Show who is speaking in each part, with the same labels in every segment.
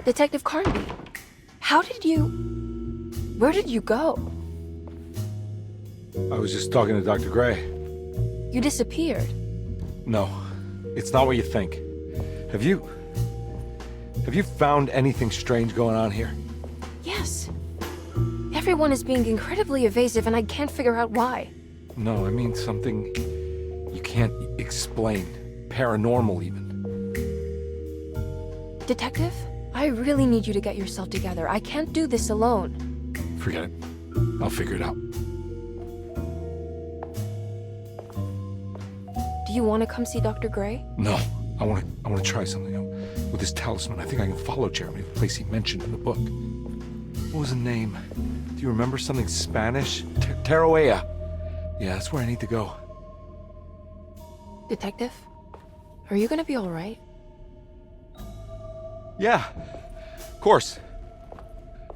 Speaker 1: Detective Carnby, where did you go?
Speaker 2: I was just talking to Dr. Gray.
Speaker 1: You disappeared.
Speaker 2: No, it's not what you think. Have you found anything strange going on here?
Speaker 1: Yes. Everyone is being incredibly evasive and I can't figure out why.
Speaker 2: No, I mean something you can't explain. Paranormal, even.
Speaker 1: Detective, I really need you to get yourself together. I can't do this alone.
Speaker 2: Forget it. I'll figure it out.
Speaker 1: Do you want to come see Dr. Gray?
Speaker 2: No, I want to try something. With this talisman, I think I can follow Jeremy to the place he mentioned in the book. What was the name? Do you remember something Spanish? Tarawea. Yeah, that's where I need to go.
Speaker 1: Detective, are you gonna be all right?
Speaker 2: Yeah, of course.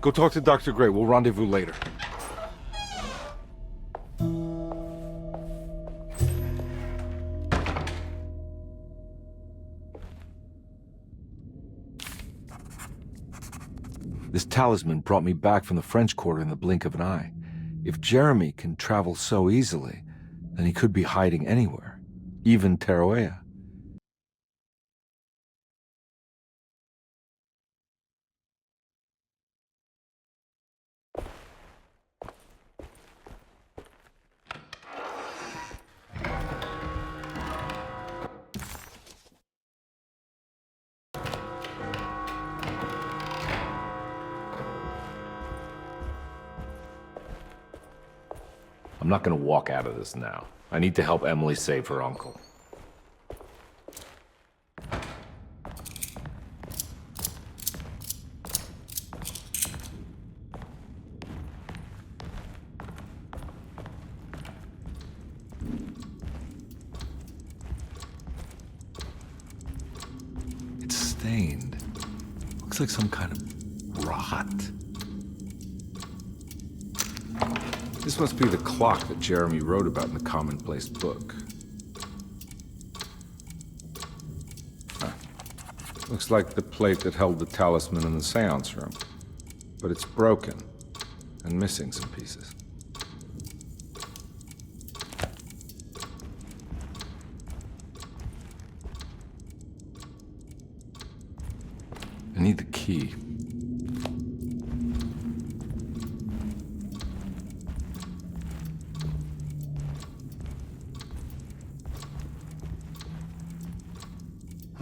Speaker 2: Go talk to Dr. Gray. We'll rendezvous later. This talisman brought me back from the French Quarter in the blink of an eye. If Jeremy can travel so easily, then he could be hiding anywhere, even Tarawea.
Speaker 3: I'm not gonna walk out of this now. I need to help Emily save her uncle.
Speaker 2: It's stained. Looks like some kind of rot. This must be the clock that Jeremy wrote about in the commonplace book. Huh. Looks like the plate that held the talisman in the seance room. But it's broken and missing some pieces. I need the key.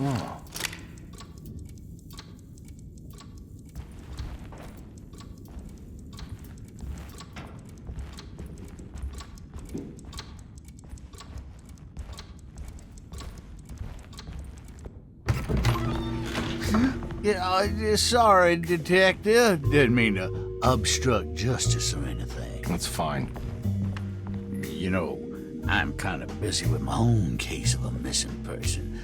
Speaker 2: Oh.
Speaker 4: Yeah, sorry, Detective. Didn't mean to obstruct justice or anything.
Speaker 2: That's fine.
Speaker 4: You know, I'm kind of busy with my own case of a missing person.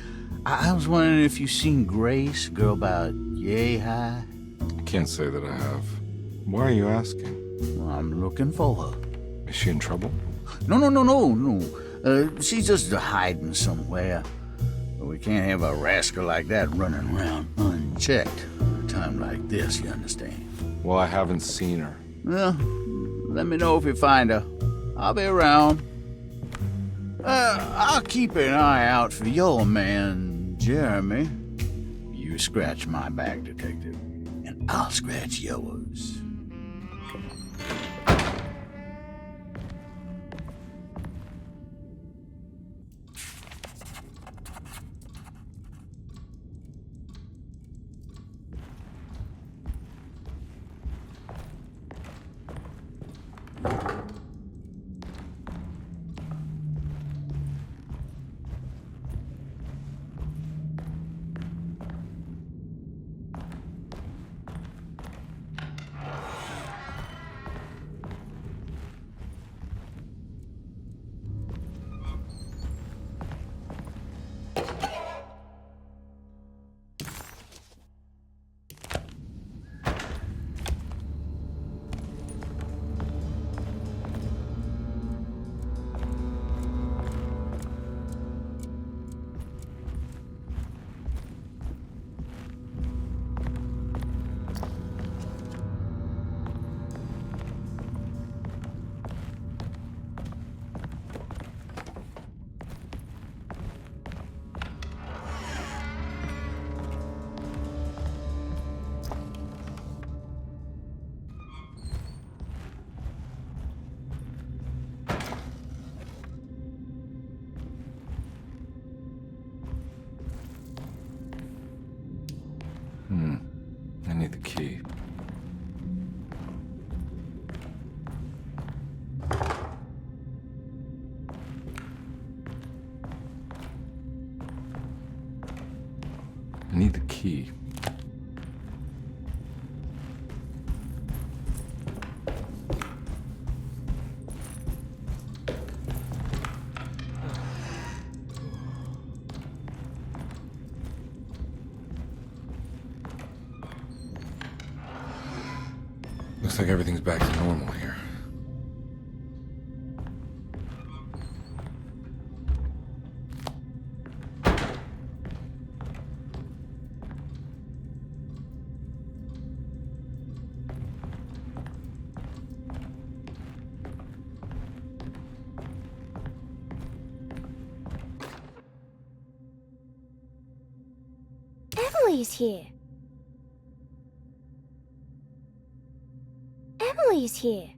Speaker 4: I was wondering if you've seen Grace, girl about yay high?
Speaker 2: I can't say that I have. Why are you asking?
Speaker 4: Well, I'm looking for her.
Speaker 2: Is she in trouble?
Speaker 4: No. She's just hiding somewhere. We can't have a rascal like that running around unchecked at a time like this, you understand?
Speaker 2: Well, I haven't seen her.
Speaker 4: Well, let me know if you find her. I'll be around. I'll keep an eye out for your man, Jeremy. You scratch my back, Detective, and I'll scratch yours.
Speaker 3: I need the key.
Speaker 2: Looks like everything's back to normal here.
Speaker 5: Emily's here. Emily's here.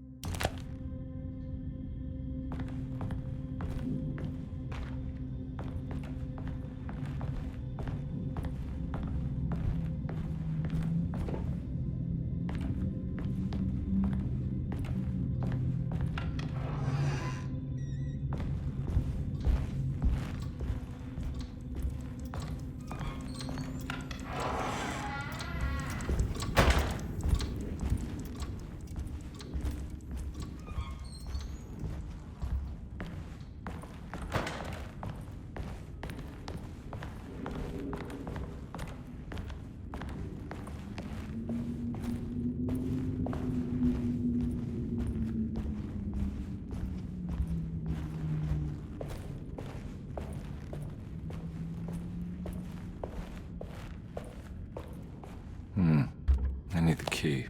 Speaker 2: I need the key.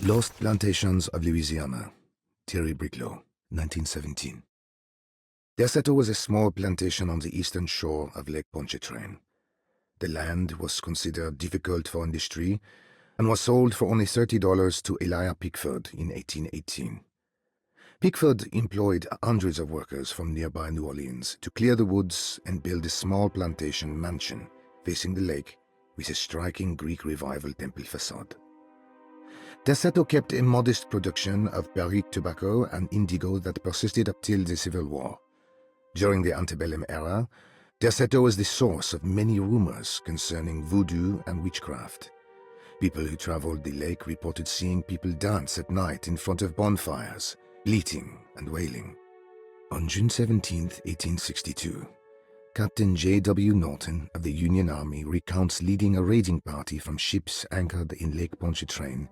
Speaker 6: Lost Plantations of Louisiana, Thierry Briclot, 1917. Derceto was a small plantation on the eastern shore of Lake Pontchartrain. The land was considered difficult for industry and was sold for only $30 to Elijah Pickford in 1818. Pickford employed hundreds of workers from nearby New Orleans to clear the woods and build a small plantation mansion facing the lake with a striking Greek Revival temple facade. Derceto kept a modest production of Barrique tobacco and indigo that persisted up till the Civil War. During the antebellum era, Derceto was the source of many rumors concerning voodoo and witchcraft. People who traveled the lake reported seeing people dance at night in front of bonfires, bleating and wailing. On June 17, 1862, Captain J.W. Norton of the Union Army recounts leading a raiding party from ships anchored in Lake Pontchartrain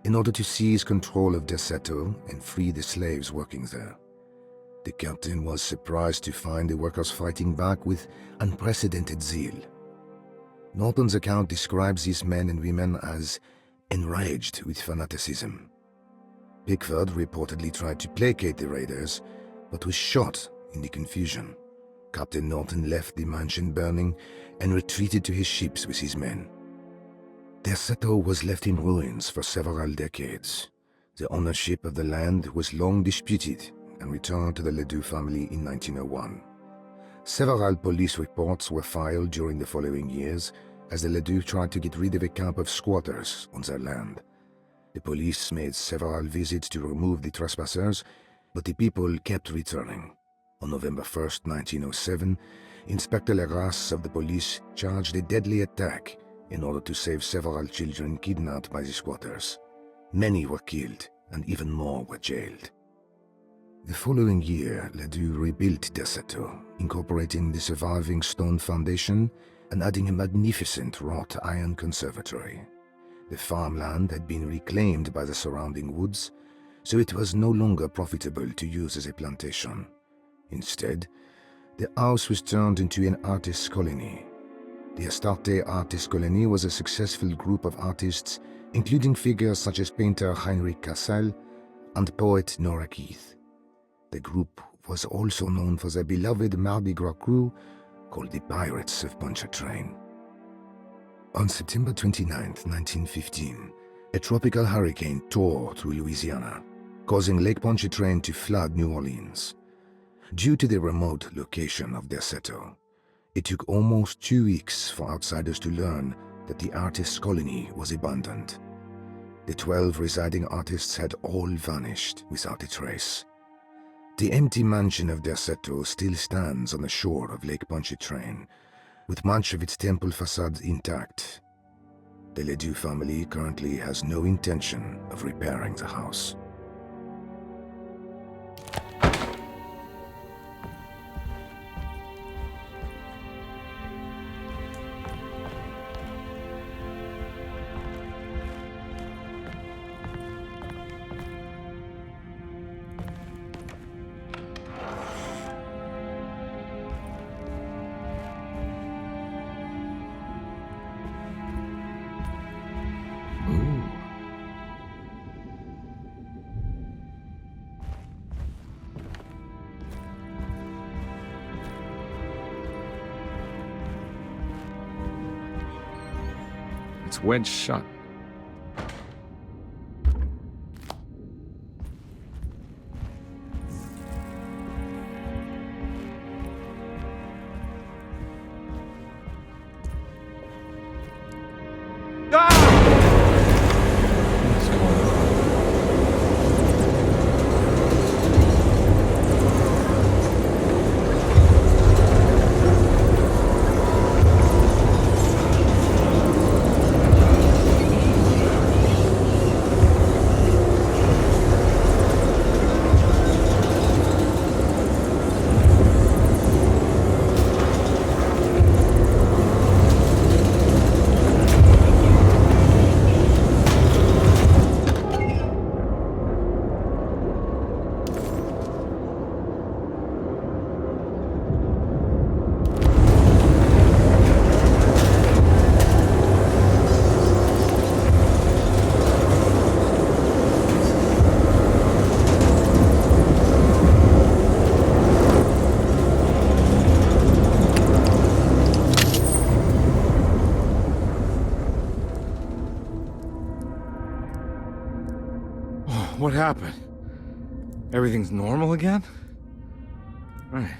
Speaker 6: in order to seize control of Derceto and free the slaves working there. The captain was surprised to find the workers fighting back with unprecedented zeal. Norton's account describes these men and women as enraged with fanaticism. Pickford reportedly tried to placate the raiders, but was shot in the confusion. Captain Norton left the mansion burning and retreated to his ships with his men. Derceto was left in ruins for several decades. The ownership of the land was long disputed and returned to the Ledoux family in 1901. Several police reports were filed during the following years as the Ledoux tried to get rid of a camp of squatters on their land. The police made several visits to remove the trespassers, but the people kept returning. On November 1, 1907, Inspector Legrasse of the police charged a deadly attack in order to save several children kidnapped by the squatters. Many were killed, and even more were jailed. The following year, Ledoux rebuilt Derceto, incorporating the surviving stone foundation and adding a magnificent wrought iron conservatory. The farmland had been reclaimed by the surrounding woods, so it was no longer profitable to use as a plantation. Instead, the house was turned into an artist's colony. The Astarte Artist Colony was a successful group of artists, including figures such as painter Heinrich Cassel, and poet Nora Keith. The group was also known for their beloved Mardi Gras crew called the Pirates of Pontchartrain. On September 29, 1915, a tropical hurricane tore through Louisiana, causing Lake Pontchartrain to flood New Orleans. Due to the remote location of their settle, it took almost 2 weeks for outsiders to learn that the artists' colony was abandoned. The 12 residing artists had all vanished without a trace. The empty mansion of Derceto still stands on the shore of Lake Pontchartrain, with much of its temple facade intact. The Ledoux family currently has no intention of repairing the house.
Speaker 2: It's wedged shut. What's going on? What happened? Everything's normal again? Right.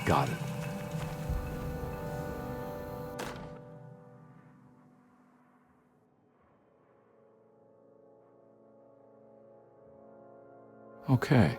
Speaker 2: Got it. Okay.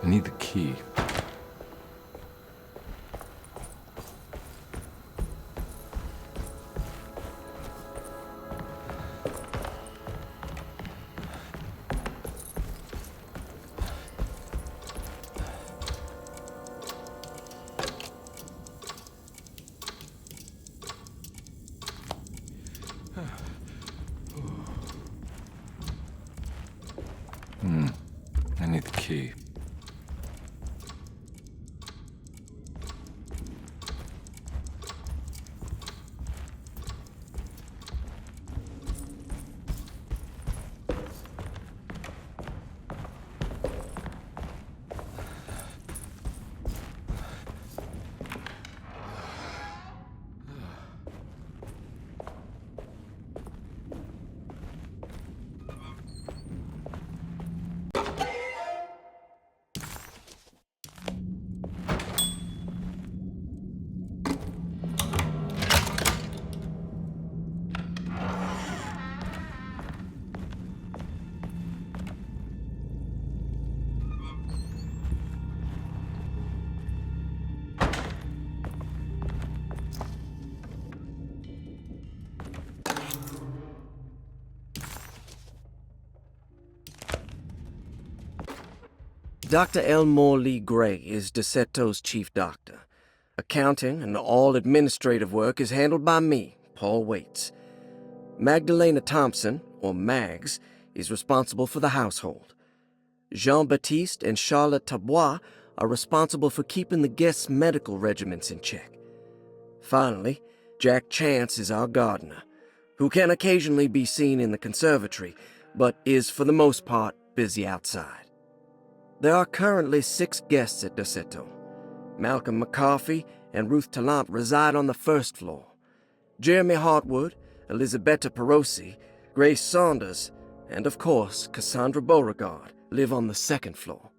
Speaker 2: I need the key. I need the key.
Speaker 5: Dr. Elmore Lee Gray is DeSeto's chief doctor. Accounting and all administrative work is handled by me, Paul Waits. Magdalena Thompson, or Mags, is responsible for the household. Jean-Baptiste and Charlotte Tabois are responsible for keeping the guests' medical regimens in check. Finally, Jack Chance is our gardener, who can occasionally be seen in the conservatory, but is for the most part busy outside. There are currently 6 guests at DeSeto. Malcolm McCarthy and Ruth Tallant reside on the first floor. Jeremy Hartwood, Elisabetta Perosi, Grace Saunders, and of course Cassandra Beauregard live on the second floor.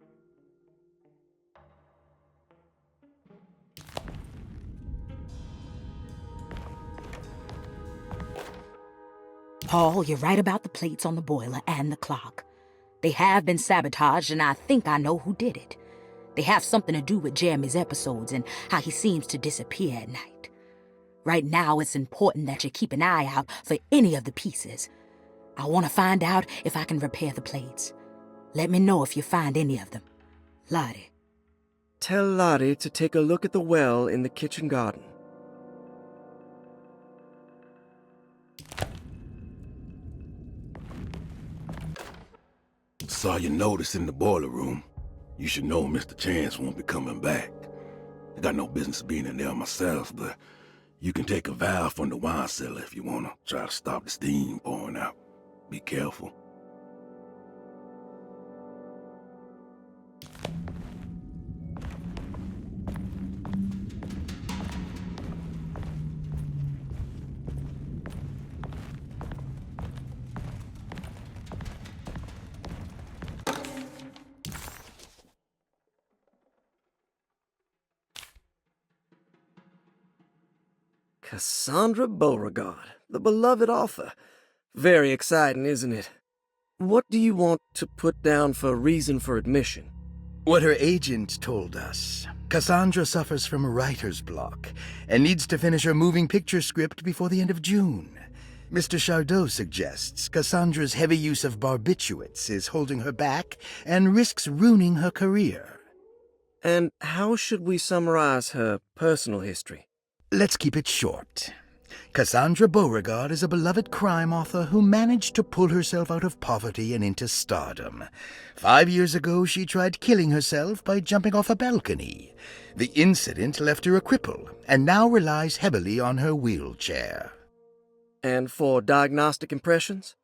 Speaker 7: Paul, you're right about the plates on the boiler and the clock. They have been sabotaged, and I think I know who did it. They have something to do with Jeremy's episodes and how he seems to disappear at night. Right now, it's important that you keep an eye out for any of the pieces. I want to find out if I can repair the plates. Let me know if you find any of them. Lottie.
Speaker 5: Tell Lottie to take a look at the well in the kitchen garden.
Speaker 8: Saw your notice in the boiler room. You should know Mr. Chance won't be coming back. I got no business being in there myself, but you can take a valve from the wine cellar if you want to try to stop the steam pouring out. Be careful.
Speaker 5: Cassandra Beauregard, the beloved author. Very exciting, isn't it? What do you want to put down for reason for admission?
Speaker 9: What her agent told us. Cassandra suffers from writer's block and needs to finish her moving picture script before the end of June. Mr. Chardot suggests Cassandra's heavy use of barbiturates is holding her back and risks ruining her career.
Speaker 5: And how should we summarize her personal history?
Speaker 9: Let's keep it short. Cassandra Beauregard is a beloved crime author who managed to pull herself out of poverty and into stardom. 5 years ago, she tried killing herself by jumping off a balcony. The incident left her a cripple, and now relies heavily on her wheelchair.
Speaker 5: And for diagnostic impressions?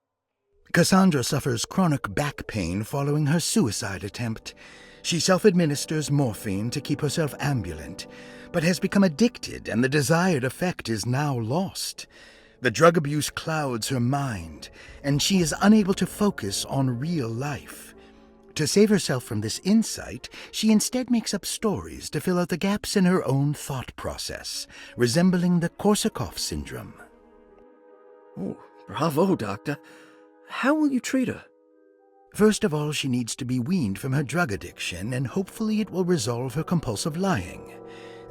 Speaker 9: Cassandra suffers chronic back pain following her suicide attempt. She self-administers morphine to keep herself ambulant, but has become addicted, and the desired effect is now lost. The drug abuse clouds her mind, and she is unable to focus on real life. To save herself from this insight, she instead makes up stories to fill out the gaps in her own thought process, resembling the Korsakoff syndrome.
Speaker 5: Oh, bravo, Doctor. How will you treat her?
Speaker 9: First of all, she needs to be weaned from her drug addiction, and hopefully it will resolve her compulsive lying.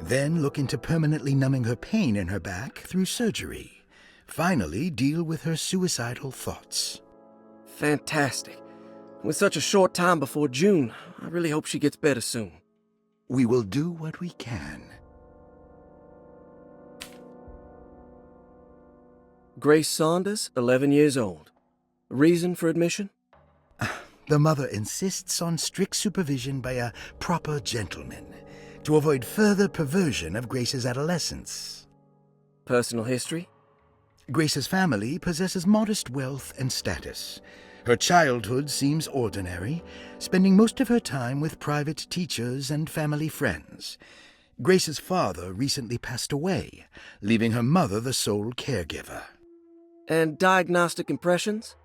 Speaker 9: Then look into permanently numbing her pain in her back through surgery. Finally, deal with her suicidal thoughts.
Speaker 5: Fantastic. With such a short time before June, I really hope she gets better soon.
Speaker 9: We will do what we can.
Speaker 5: Grace Saunders, 11 years old. Reason for admission?
Speaker 9: The mother insists on strict supervision by a proper gentleman to avoid further perversion of Grace's adolescence.
Speaker 5: Personal history?
Speaker 9: Grace's family possesses modest wealth and status. Her childhood seems ordinary, spending most of her time with private teachers and family friends. Grace's father recently passed away, leaving her mother the sole caregiver.
Speaker 5: And diagnostic impressions?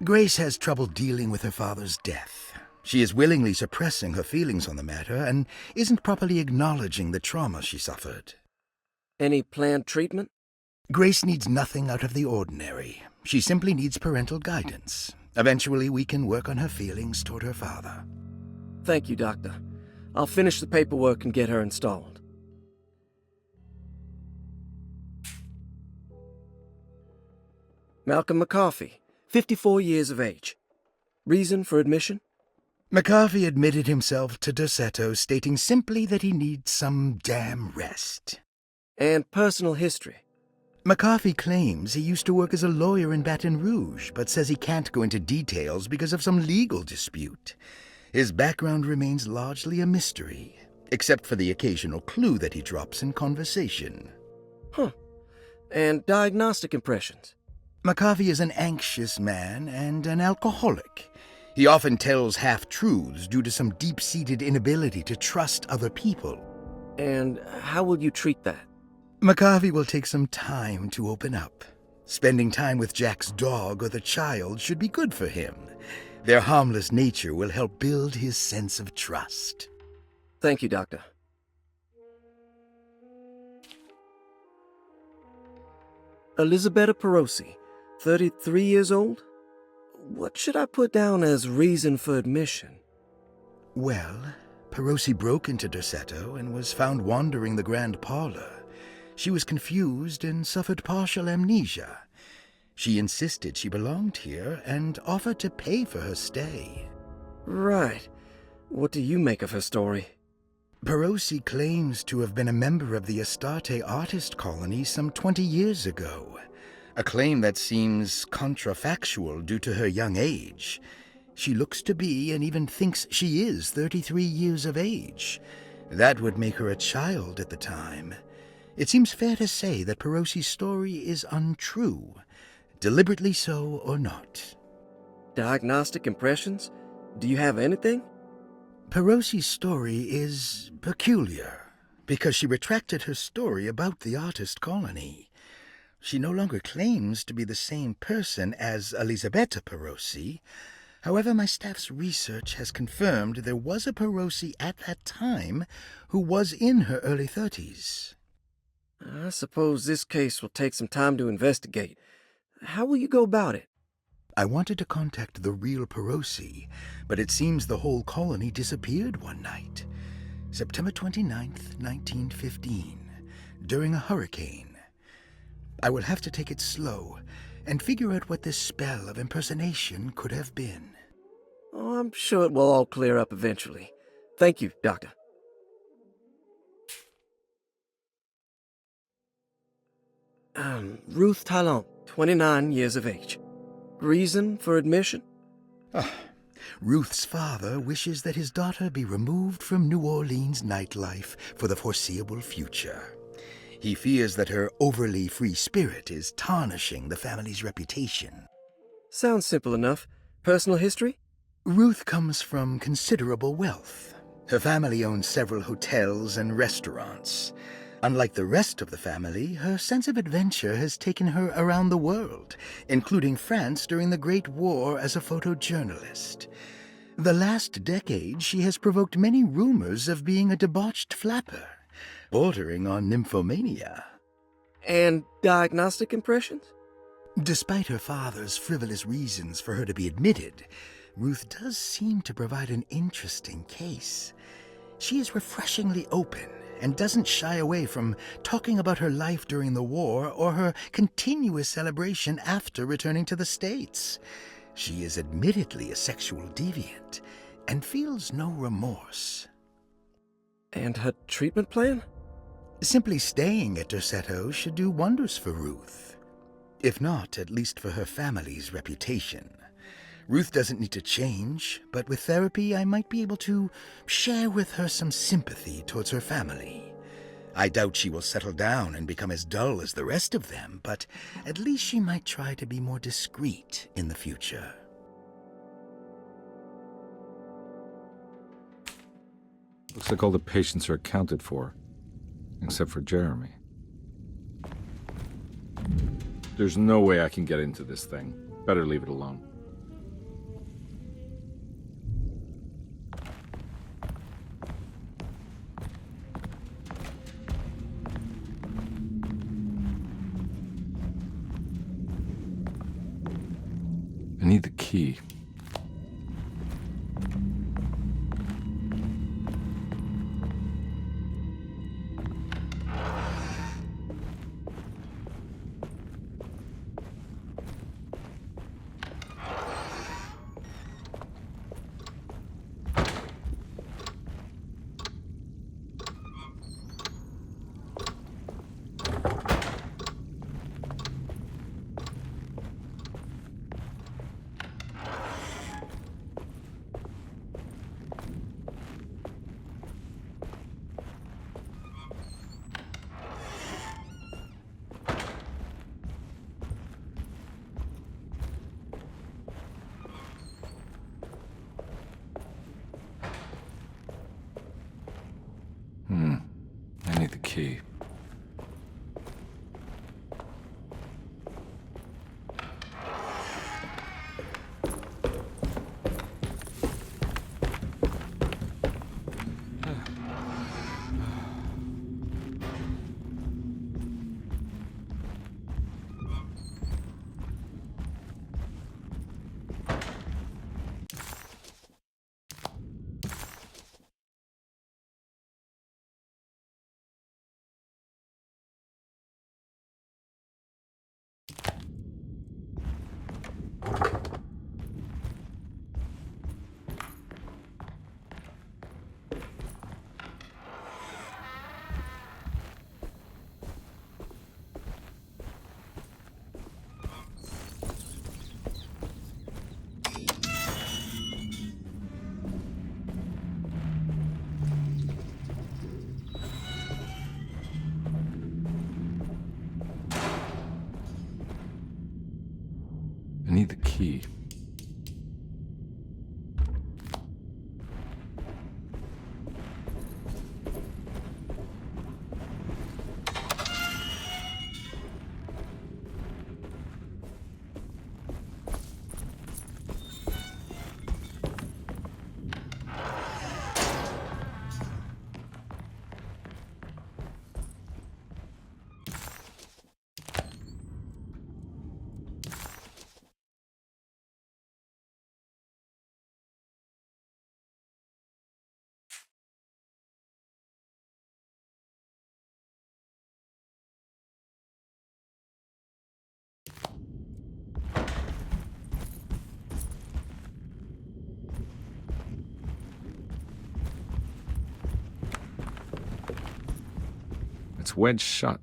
Speaker 9: Grace has trouble dealing with her father's death. She is willingly suppressing her feelings on the matter and isn't properly acknowledging the trauma she suffered.
Speaker 5: Any planned treatment?
Speaker 9: Grace needs nothing out of the ordinary. She simply needs parental guidance. Eventually, we can work on her feelings toward her father.
Speaker 5: Thank you, Doctor. I'll finish the paperwork and get her installed. Malcolm McCarthy, 54 years of age. Reason for admission?
Speaker 9: McCarthy admitted himself to Dorsetto, stating simply that he needs some damn rest.
Speaker 5: And personal history?
Speaker 9: McCarthy claims he used to work as a lawyer in Baton Rouge, but says he can't go into details because of some legal dispute. His background remains largely a mystery, except for the occasional clue that he drops in conversation.
Speaker 5: Huh. And diagnostic impressions?
Speaker 9: McCarthy is an anxious man and an alcoholic. He often tells half-truths due to some deep-seated inability to trust other people.
Speaker 5: And how will you treat that?
Speaker 9: McCarthy will take some time to open up. Spending time with Jack's dog or the child should be good for him. Their harmless nature will help build his sense of trust.
Speaker 5: Thank you, Doctor. Elisabetta Perosi, 33 years old? What should I put down as reason for admission?
Speaker 9: Well, Perosi broke into Dorsetto and was found wandering the grand parlor. She was confused and suffered partial amnesia. She insisted she belonged here and offered to pay for her stay.
Speaker 5: Right. What do you make of her story?
Speaker 9: Perosi claims to have been a member of the Astarte artist colony some 20 years ago, a claim that seems contrafactual due to her young age. She looks to be and even thinks she is 33 years of age. That would make her a child at the time. It seems fair to say that Perosi's story is untrue, deliberately so or not.
Speaker 5: Diagnostic impressions? Do you have anything?
Speaker 9: Perosi's story is peculiar, because she retracted her story about the artist colony. She no longer claims to be the same person as Elisabetta Perosi. However, my staff's research has confirmed there was a Perosi at that time who was in her early 30s.
Speaker 5: I suppose this case will take some time to investigate. How will you go about it?
Speaker 9: I wanted to contact the real Perosi, but it seems the whole colony disappeared one night, September 29th, 1915, during a hurricane. I will have to take it slow and figure out what this spell of impersonation could have been.
Speaker 5: Oh, I'm sure it will all clear up eventually. Thank you, Doctor. Ruth Talon, 29 years of age. Reason for admission?
Speaker 9: Ruth's father wishes that his daughter be removed from New Orleans nightlife for the foreseeable future. He fears that her overly free spirit is tarnishing the family's reputation.
Speaker 5: Sounds simple enough. Personal history?
Speaker 9: Ruth comes from considerable wealth. Her family owns several hotels and restaurants. Unlike the rest of the family, her sense of adventure has taken her around the world, including France during the Great War as a photojournalist. The last decade, she has provoked many rumors of being a debauched flapper, bordering on nymphomania.
Speaker 5: And diagnostic impressions?
Speaker 9: Despite her father's frivolous reasons for her to be admitted, Ruth does seem to provide an interesting case. She is refreshingly open and doesn't shy away from talking about her life during the war or her continuous celebration after returning to the States. She is admittedly a sexual deviant and feels no remorse.
Speaker 5: And her treatment plan?
Speaker 9: Simply staying at Derceto should do wonders for Ruth. If not, at least for her family's reputation. Ruth doesn't need to change, but with therapy I might be able to share with her some sympathy towards her family. I doubt she will settle down and become as dull as the rest of them, but at least she might try to be more discreet in the future.
Speaker 2: Looks like all the patients are accounted for, except for Jeremy.
Speaker 3: There's no way I can get into this thing. Better leave it alone.
Speaker 2: I need the key. I need the key. I need the key. It's wedged shut.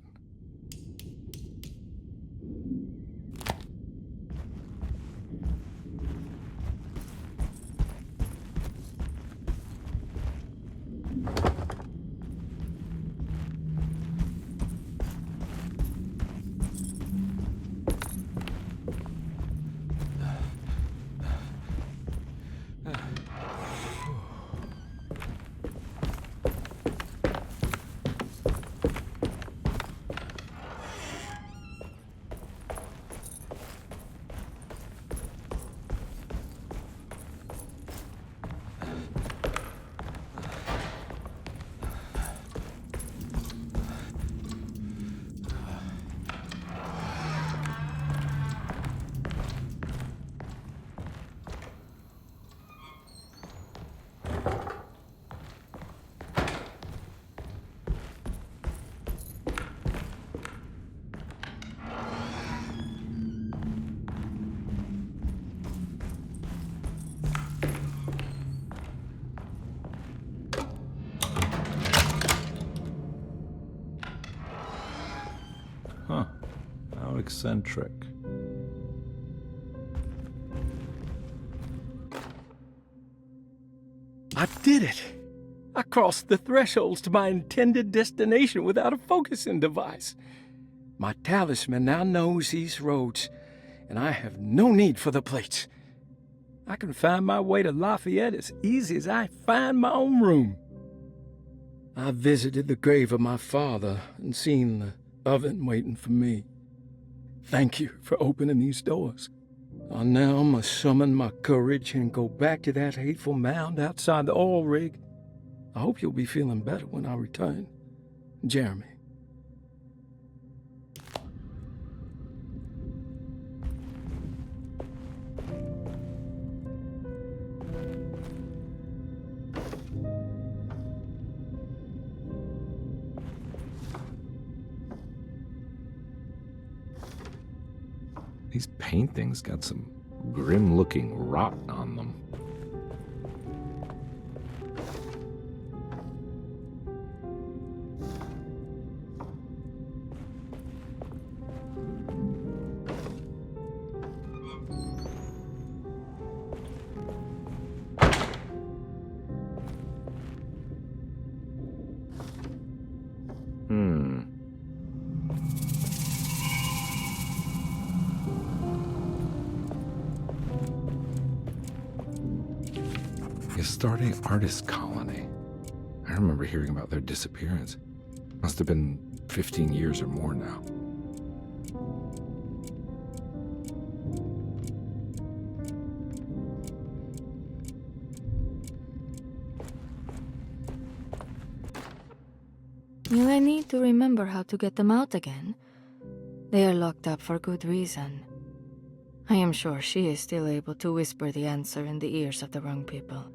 Speaker 3: eccentric.
Speaker 10: I did it! I crossed the thresholds to my intended destination without a focusing device. My talisman now knows these roads, and I have no need for the plates. I can find my way to Lafayette as easy as I find my own room. I visited the grave of my father and seen the oven waiting for me. Thank you for opening these doors. I now must summon my courage and go back to that hateful mound outside the oil rig. I hope you'll be feeling better when I return. Jeremy.
Speaker 3: These paintings got some grim-looking rot on them.
Speaker 2: A starting artist colony. I remember hearing about their disappearance. Must have been 15 years or more now.
Speaker 1: Will I need to remember how to get them out again? They are locked up for good reason. I am sure she is still able to whisper the answer in the ears of the wrong people.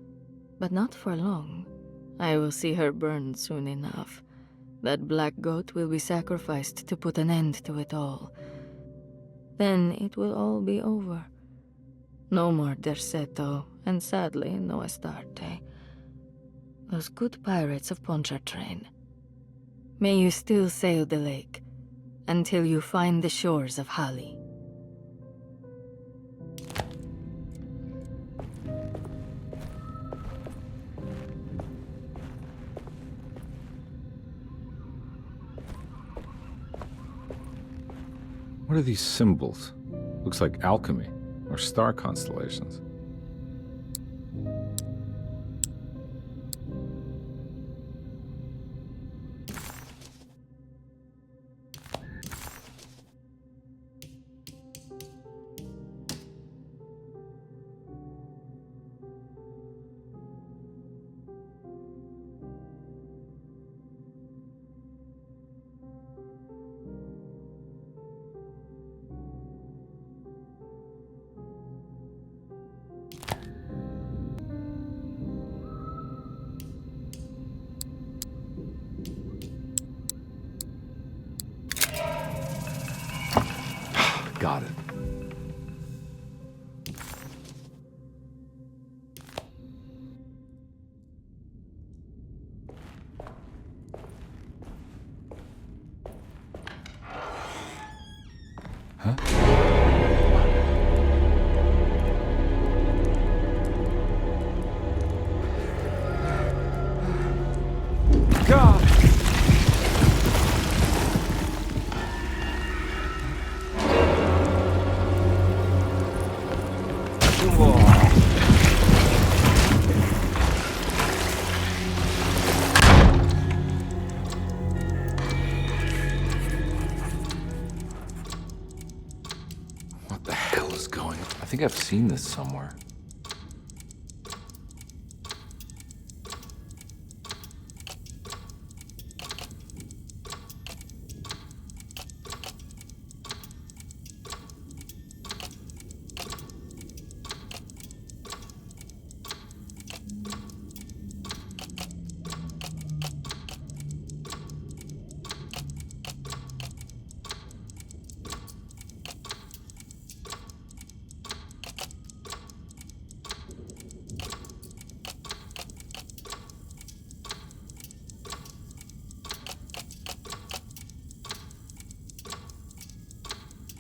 Speaker 1: But not for long. I will see her burned soon enough. That black goat will be sacrificed to put an end to it all. Then it will all be over. No more Derceto, and sadly, no Astarte. Those good pirates of Pontchartrain. May you still sail the lake, until you find the shores of Hali.
Speaker 3: What are these symbols? Looks like alchemy or star constellations.
Speaker 2: Got it. Huh? God! What the hell is going on?
Speaker 3: I think I've seen this somewhere.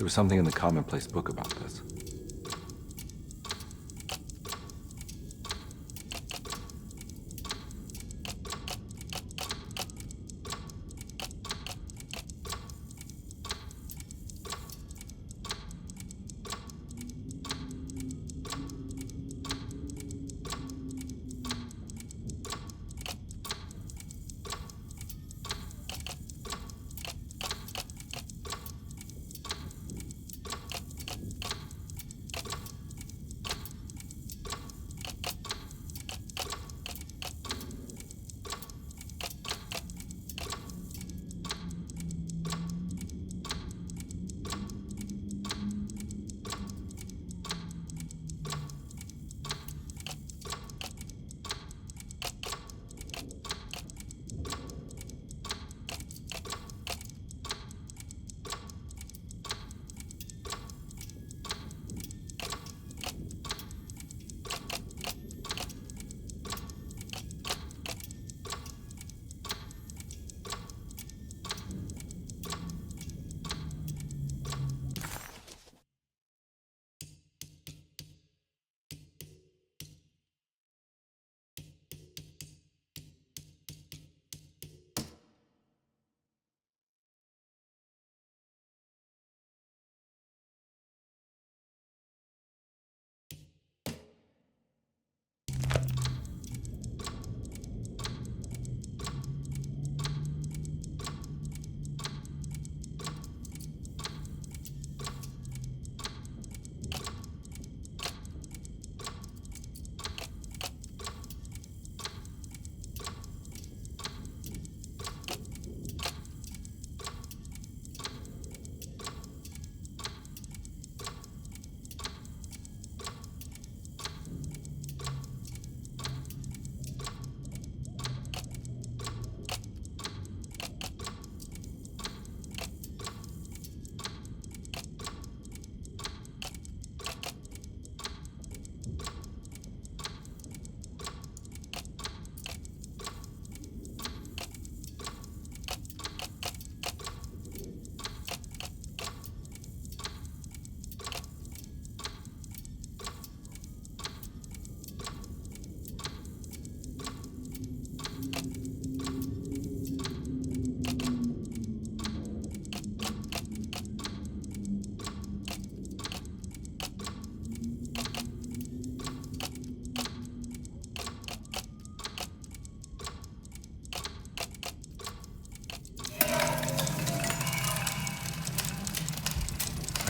Speaker 2: was something in the commonplace book about this.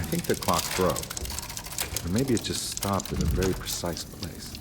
Speaker 2: I think the clock broke. Or maybe it just stopped at a very precise place.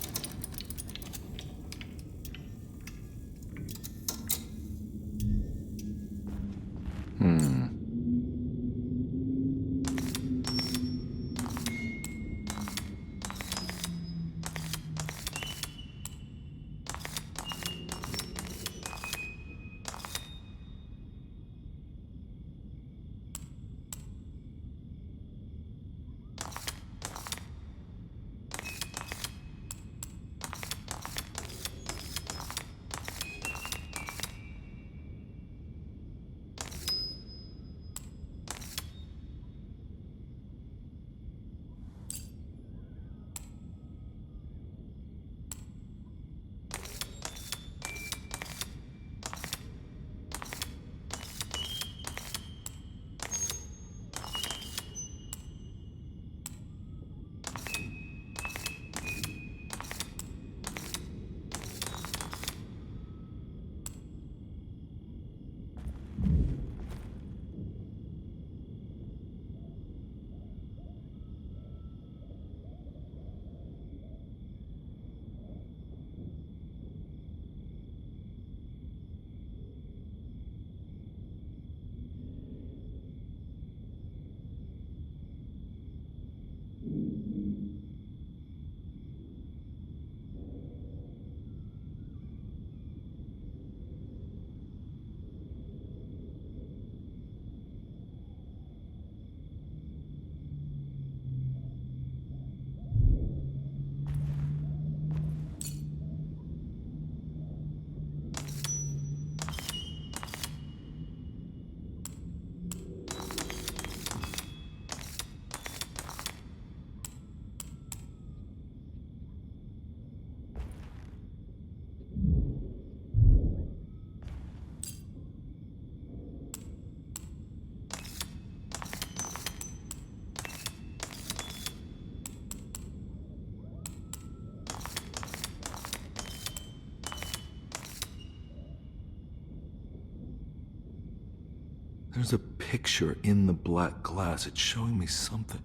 Speaker 2: There's a picture in the black glass. It's showing me something.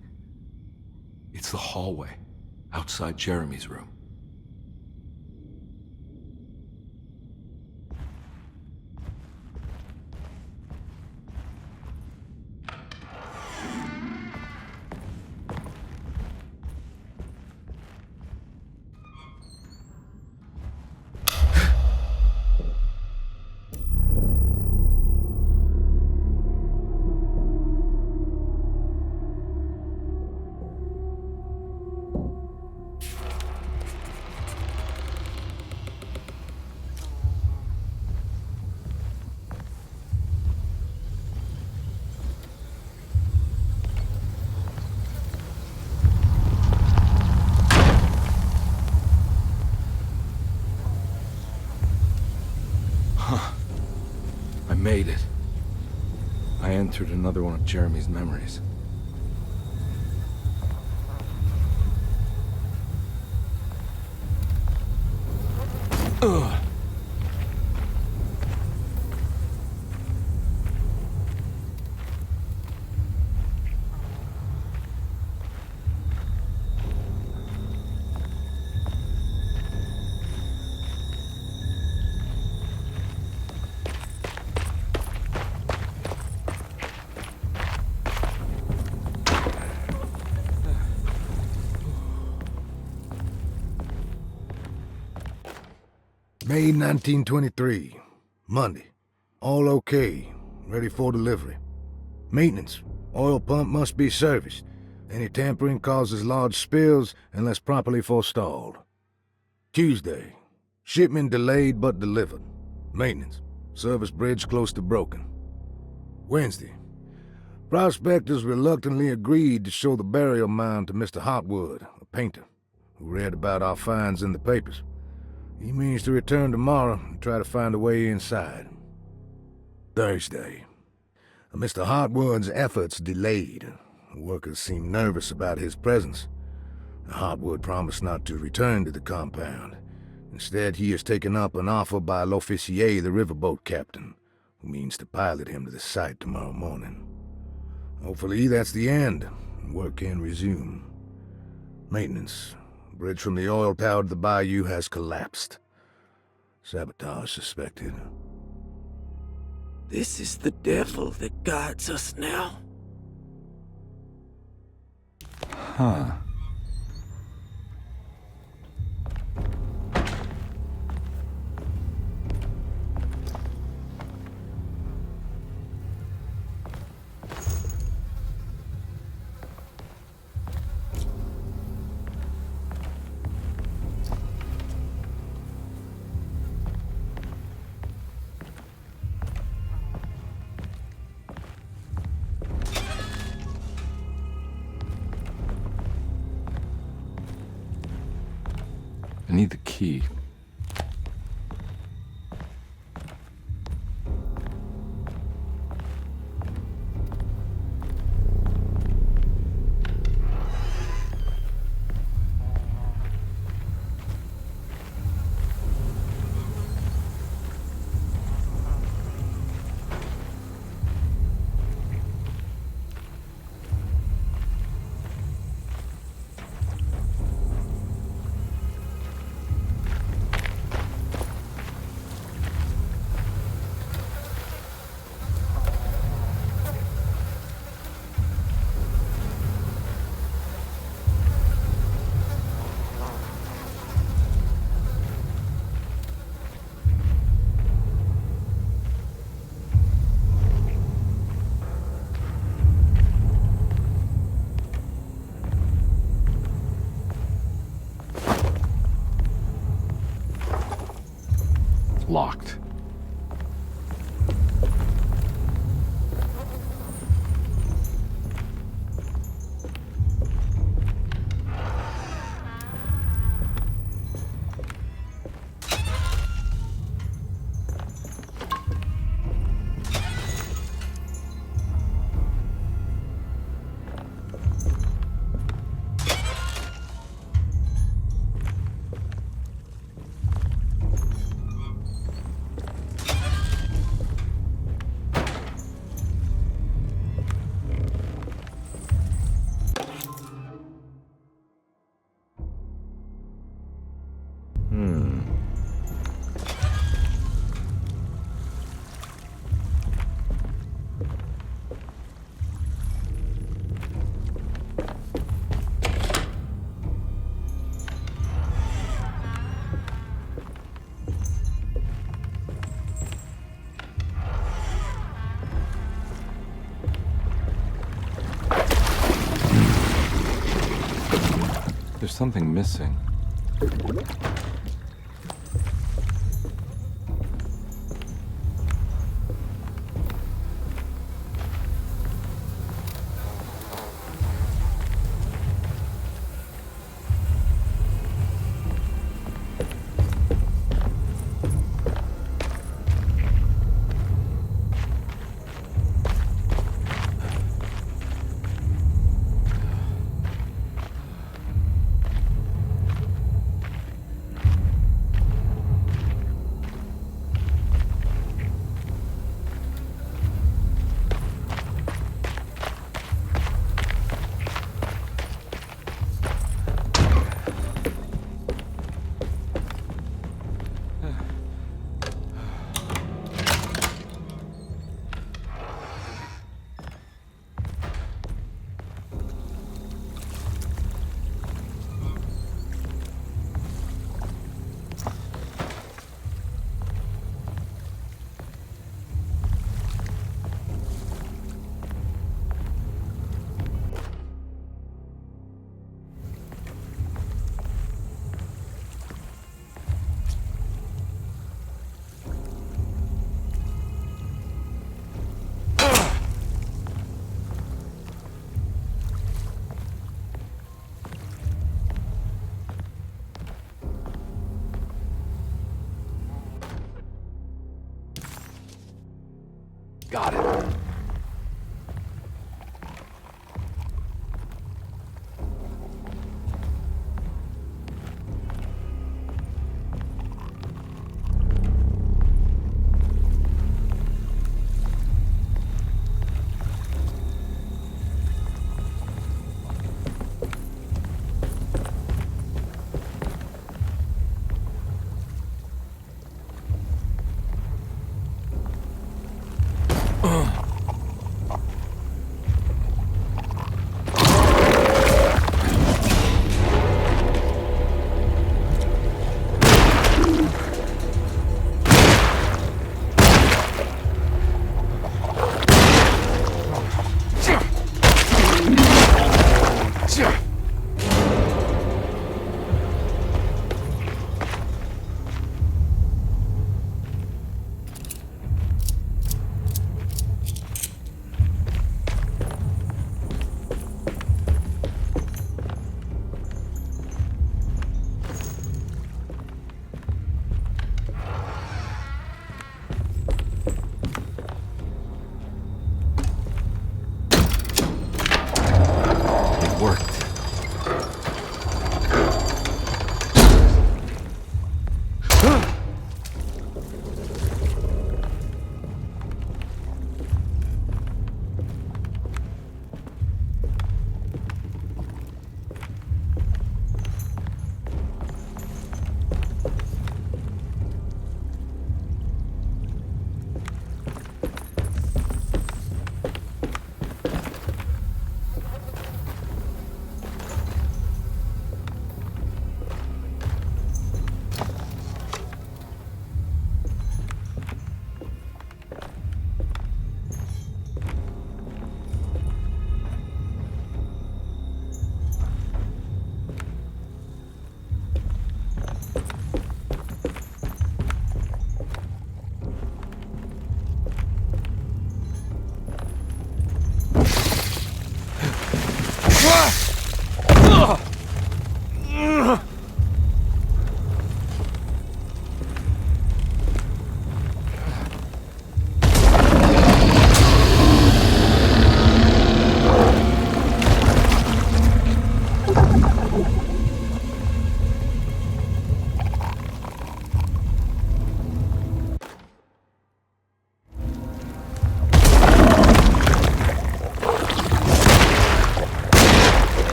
Speaker 2: It's the hallway outside Jeremy's room. I made it. I entered another one of Jeremy's memories. Ugh.
Speaker 6: May 1923, Monday. All okay, ready for delivery. Maintenance, oil pump must be serviced. Any tampering causes large spills unless properly forestalled. Tuesday, shipment delayed but delivered. Maintenance, service bridge close to broken. Wednesday, prospectors reluctantly agreed to show the burial mound to Mr. Hotwood, a painter, who read about our finds in the papers. He means to return tomorrow and try to find a way inside. Thursday. Mr. Hotwood's efforts delayed. The workers seemed nervous about his presence. Hotwood promised not to return to the compound. Instead, he has taken up an offer by L'Officier, the riverboat captain, who means to pilot him to the site tomorrow morning. Hopefully that's the end, and work can resume. Maintenance. Bridge from the oil tower to the bayou has collapsed. Sabotage suspected.
Speaker 5: This is the devil that guides us now.
Speaker 2: Huh. I need the key. Locked. something missing.
Speaker 3: Got it.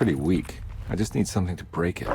Speaker 2: pretty weak. I just need something to break it.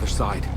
Speaker 2: other side.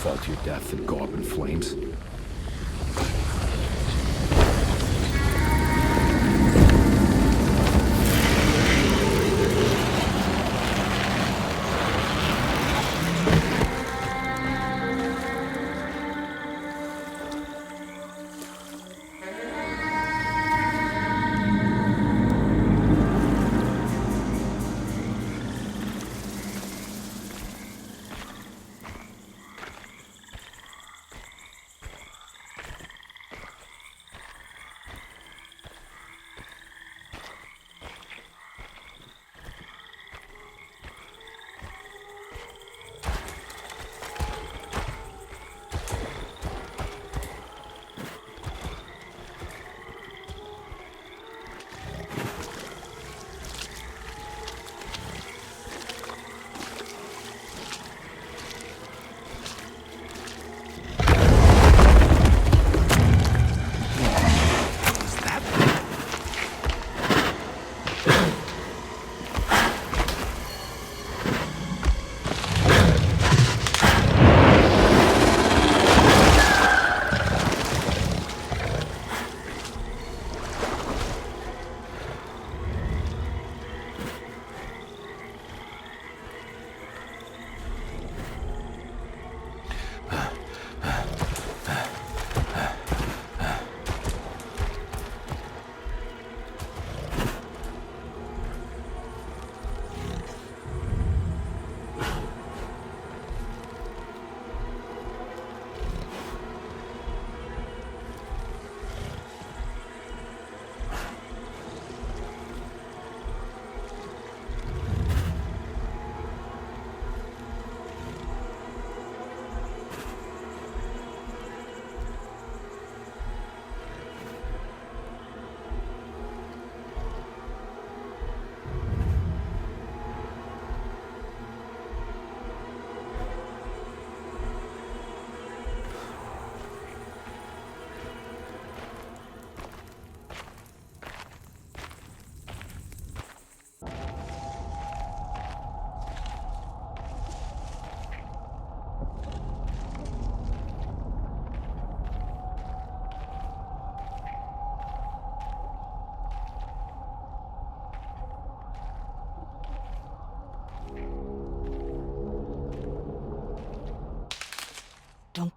Speaker 2: Fall to your death and go up in flames.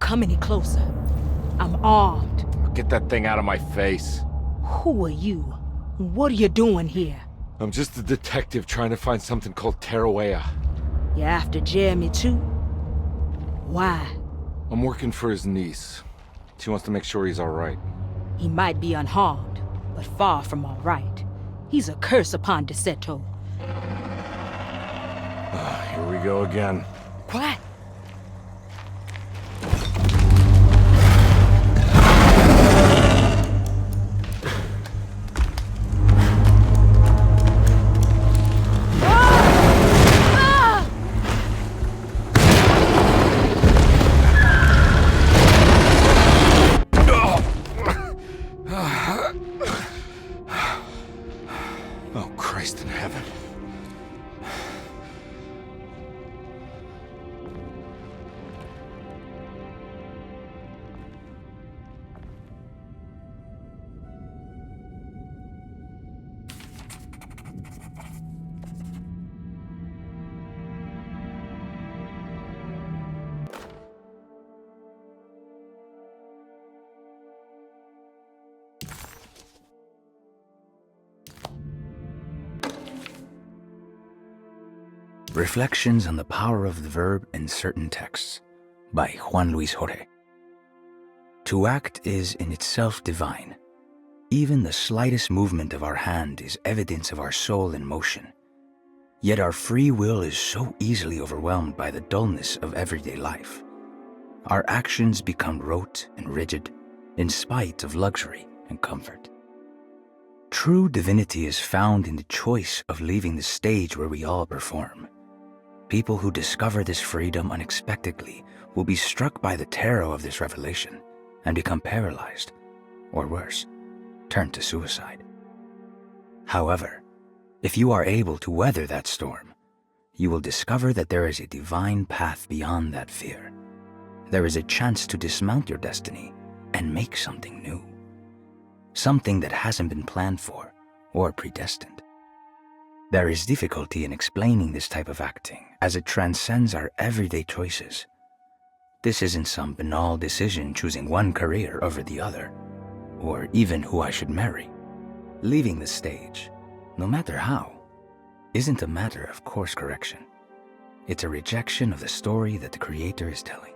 Speaker 7: come any closer. I'm armed.
Speaker 3: Get that thing out of my face.
Speaker 7: Who are you? What are you doing here?
Speaker 2: I'm just a detective trying to find something called Tarawea.
Speaker 7: You after Jeremy too? Why?
Speaker 2: I'm working for his niece. She wants to make sure he's all right.
Speaker 7: He might be unharmed, but far from all right. He's a curse upon Deseto.
Speaker 3: Here we go again.
Speaker 7: What?
Speaker 2: Oh, Christ in heaven.
Speaker 9: Reflections on the Power of the Verb in Certain Texts by Juan Luis Jorge. To act is in itself divine. Even the slightest movement of our hand is evidence of our soul in motion. Yet our free will is so easily overwhelmed by the dullness of everyday life. Our actions become rote and rigid in spite of luxury and comfort. True divinity is found in the choice of leaving the stage where we all perform. People who discover this freedom unexpectedly will be struck by the terror of this revelation and become paralyzed, or worse, turn to suicide. However, if you are able to weather that storm, you will discover that there is a divine path beyond that fear. There is a chance to dismount your destiny and make something new. Something that hasn't been planned for or predestined. There is difficulty in explaining this type of acting as it transcends our everyday choices. This isn't some banal decision choosing one career over the other, or even who I should marry. Leaving the stage, no matter how, isn't a matter of course correction. It's a rejection of the story that the Creator is telling.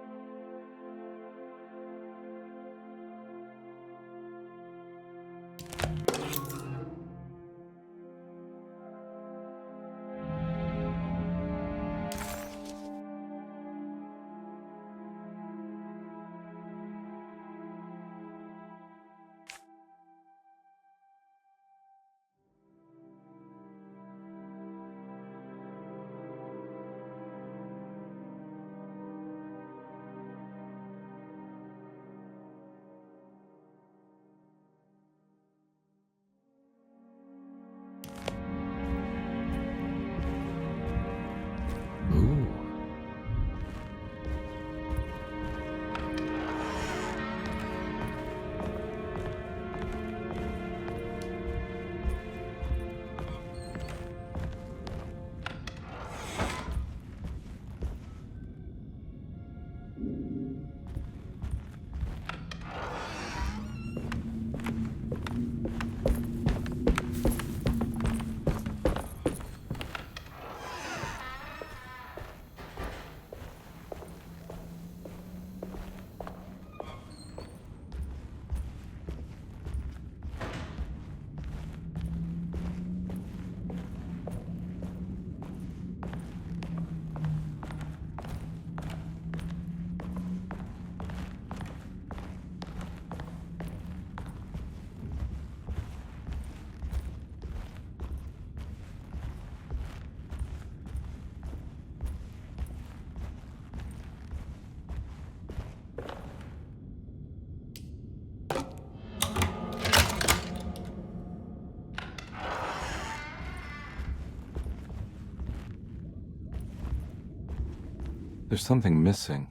Speaker 2: There's something missing.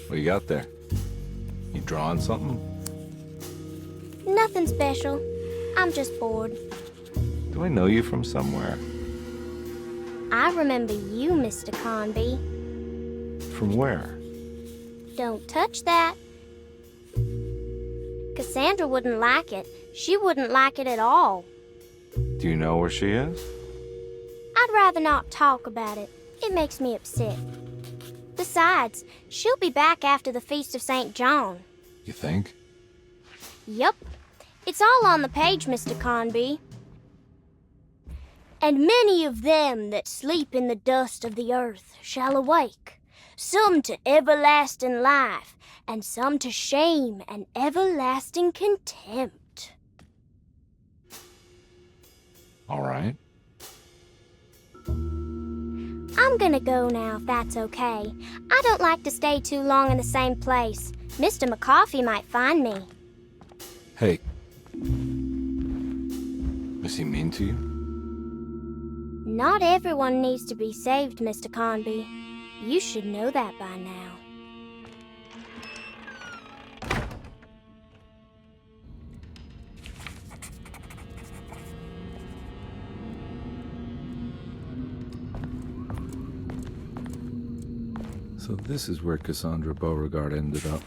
Speaker 3: What do you got there? You drawing something?
Speaker 11: Nothing special. I'm just bored.
Speaker 3: Do I know you from somewhere?
Speaker 11: I remember you, Mr. Conby.
Speaker 3: From where?
Speaker 11: Don't touch that. Cassandra wouldn't like it. She wouldn't like it at all.
Speaker 3: Do you know where she is?
Speaker 11: I'd rather not talk about it. It makes me upset. Besides, she'll be back after the Feast of St. John.
Speaker 3: You think?
Speaker 11: Yup. It's all on the page, Mr. Conby. And many of them that sleep in the dust of the earth shall awake, some to everlasting life, and some to shame and everlasting contempt.
Speaker 3: All right.
Speaker 11: I'm gonna go now, if that's okay. I don't like to stay too long in the same place. Mr. McCoffey might find me.
Speaker 3: Hey. Is he mean to you?
Speaker 11: Not everyone needs to be saved, Mr. Conby. You should know that by now.
Speaker 2: So this is where Cassandra Beauregard ended up.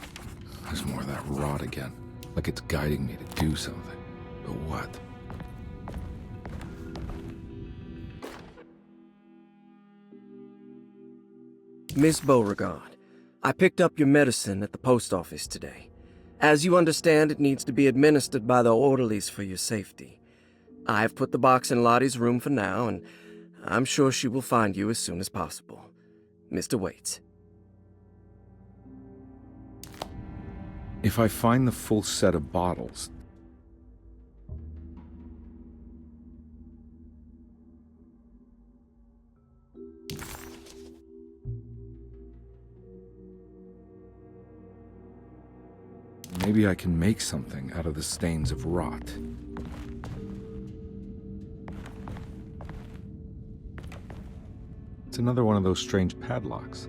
Speaker 2: There's more of that rot again. Like it's guiding me to do something. But what?
Speaker 5: Miss Beauregard, I picked up your medicine at the post office today. As you understand, it needs to be administered by the orderlies for your safety. I've put the box in Lottie's room for now, and I'm sure she will find you as soon as possible. Mr. Waits.
Speaker 2: If I find the full set of bottles, maybe I can make something out of the stains of rot. It's another one of those strange padlocks.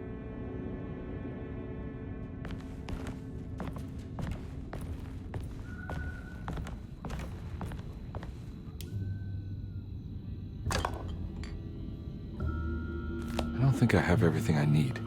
Speaker 2: I don't think I have everything I need.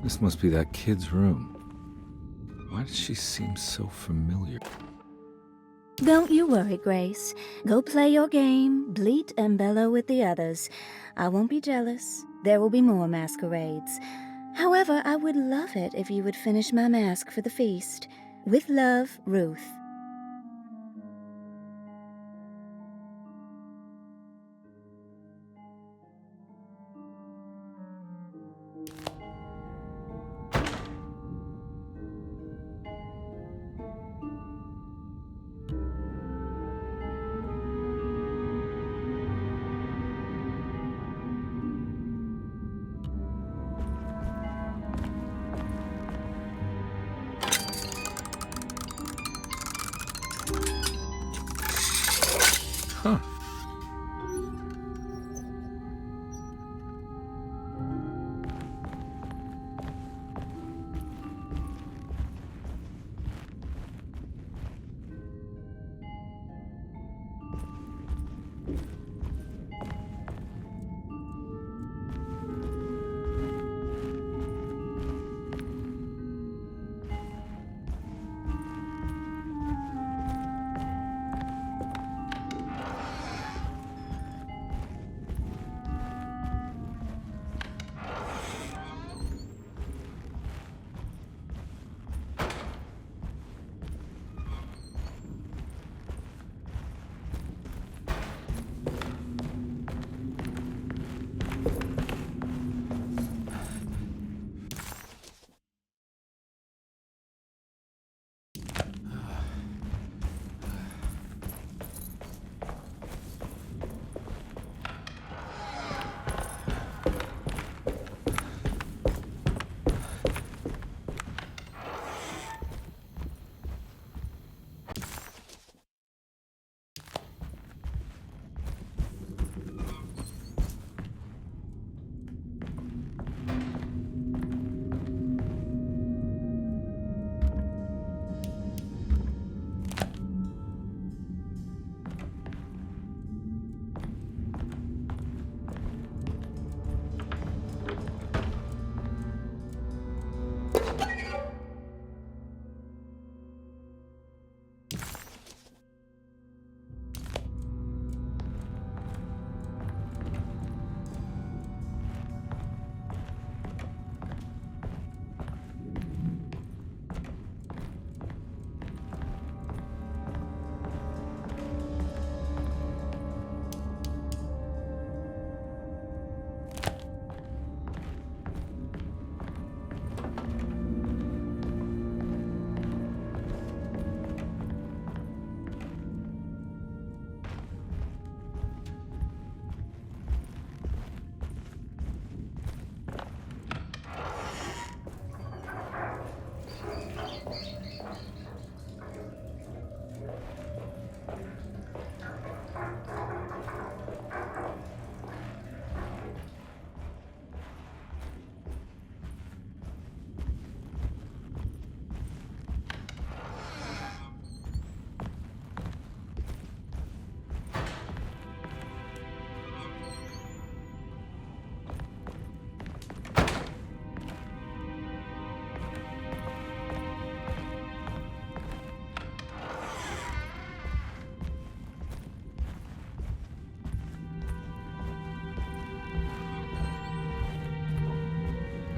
Speaker 2: This must be that kid's room. Why does she seem so familiar?
Speaker 12: Don't you worry, Grace. Go play your game, bleat and bellow with the others. I won't be jealous. There will be more masquerades. However, I would love it if you would finish my mask for the feast. With love, Ruth.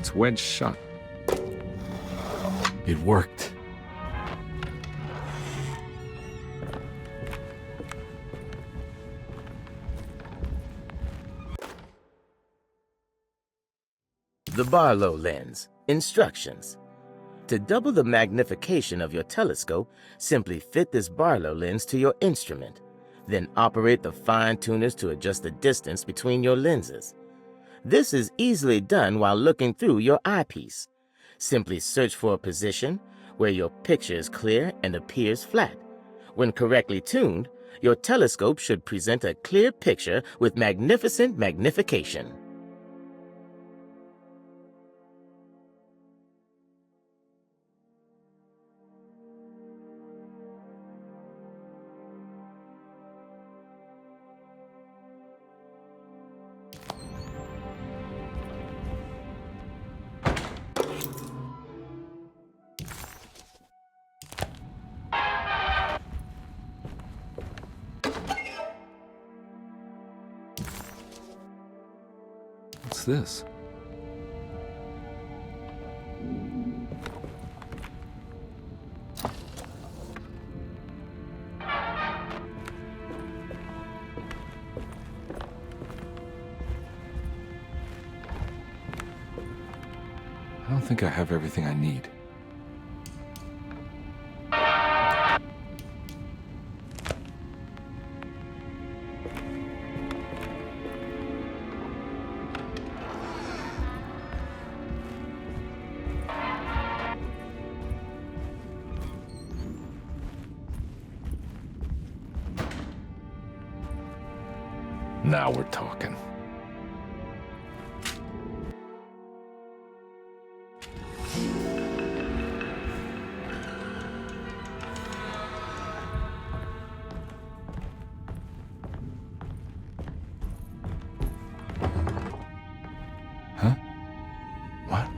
Speaker 2: It's wedged shut. It worked.
Speaker 13: The Barlow lens. Instructions. To double the magnification of your telescope, simply fit this Barlow lens to your instrument. Then operate the fine tuners to adjust the distance between your lenses. This is easily done while looking through your eyepiece. Simply search for a position where your picture is clear and appears flat. When correctly tuned, your telescope should present a clear picture with magnificent magnification.
Speaker 2: What's this? I don't think I have everything I need.
Speaker 3: Now we're talking.
Speaker 2: Huh? What?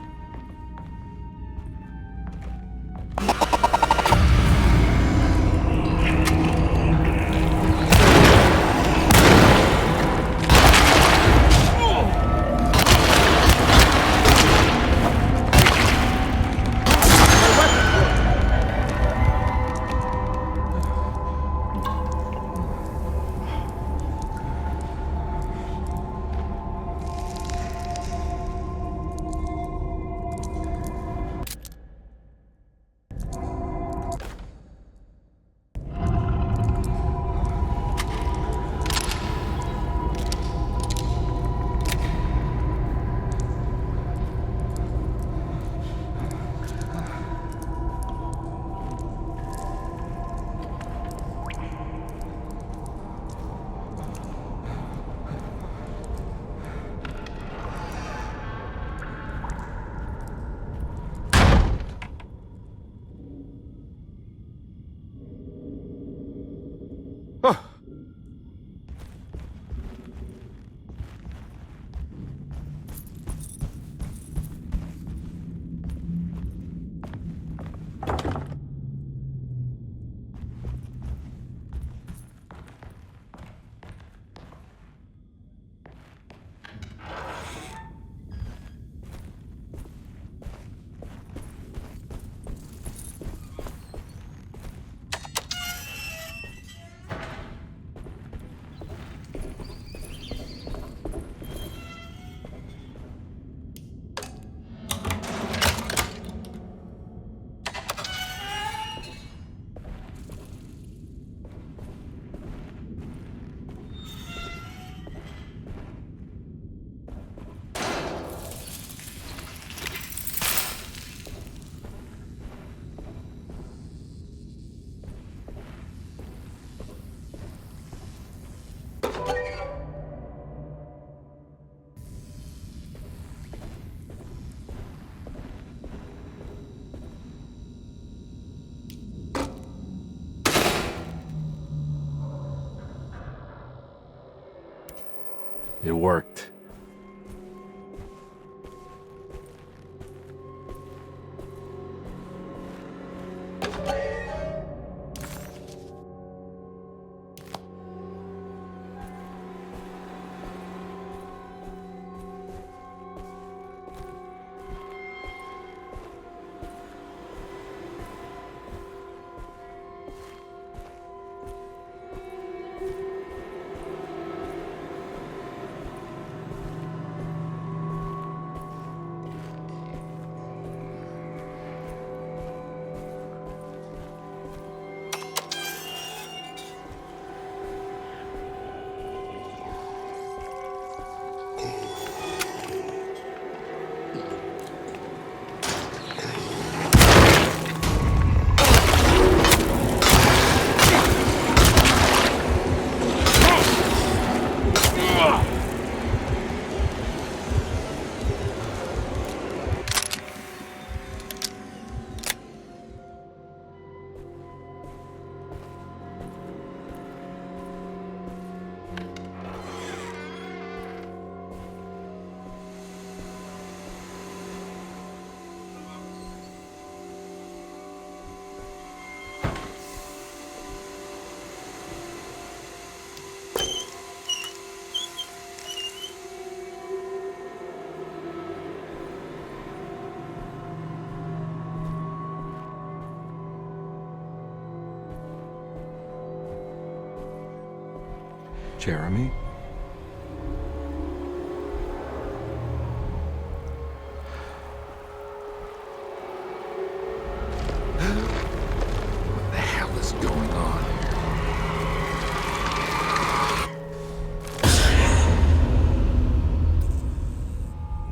Speaker 3: It worked.
Speaker 2: Jeremy? What the hell is going on?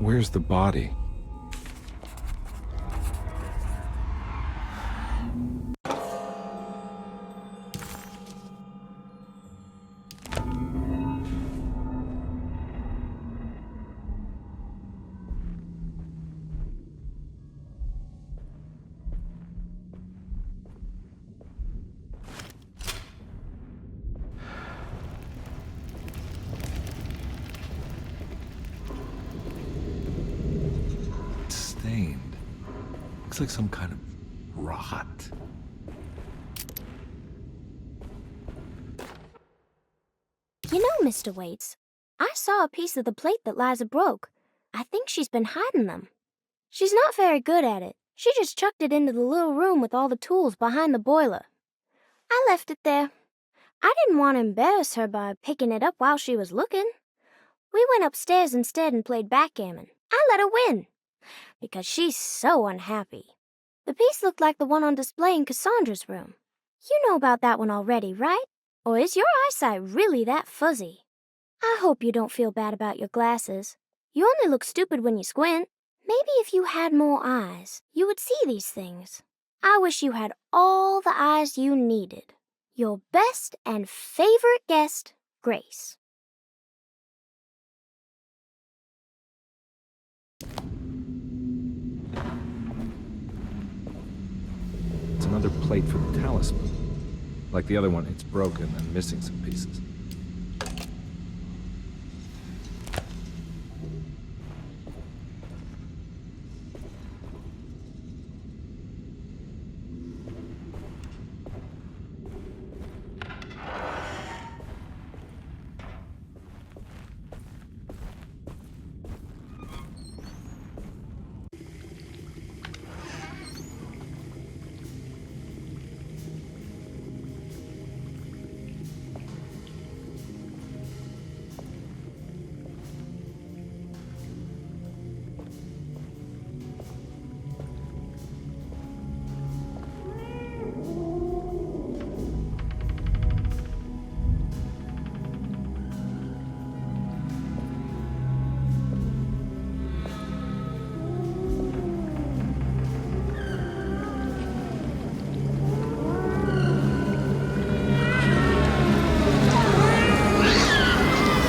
Speaker 2: Where's the body? Stained. Looks like some kind of rot.
Speaker 11: You know, Mr. Waits, I saw a piece of the plate that Liza broke. I think she's been hiding them. She's not very good at it. She just chucked it into the little room with all the tools behind the boiler. I left it there. I didn't want to embarrass her by picking it up while she was looking. We went upstairs instead and played backgammon. I let her win, because she's so unhappy. The piece looked like the one on display in Cassandra's room. You know about that one already, right? Or is your eyesight really that fuzzy? I hope you don't feel bad about your glasses. You only look stupid when you squint. Maybe if you had more eyes, you would see these things. I wish you had all the eyes you needed. Your best and favorite guest, Grace.
Speaker 2: It's another plate for the talisman. Like the other one, it's broken and missing some pieces.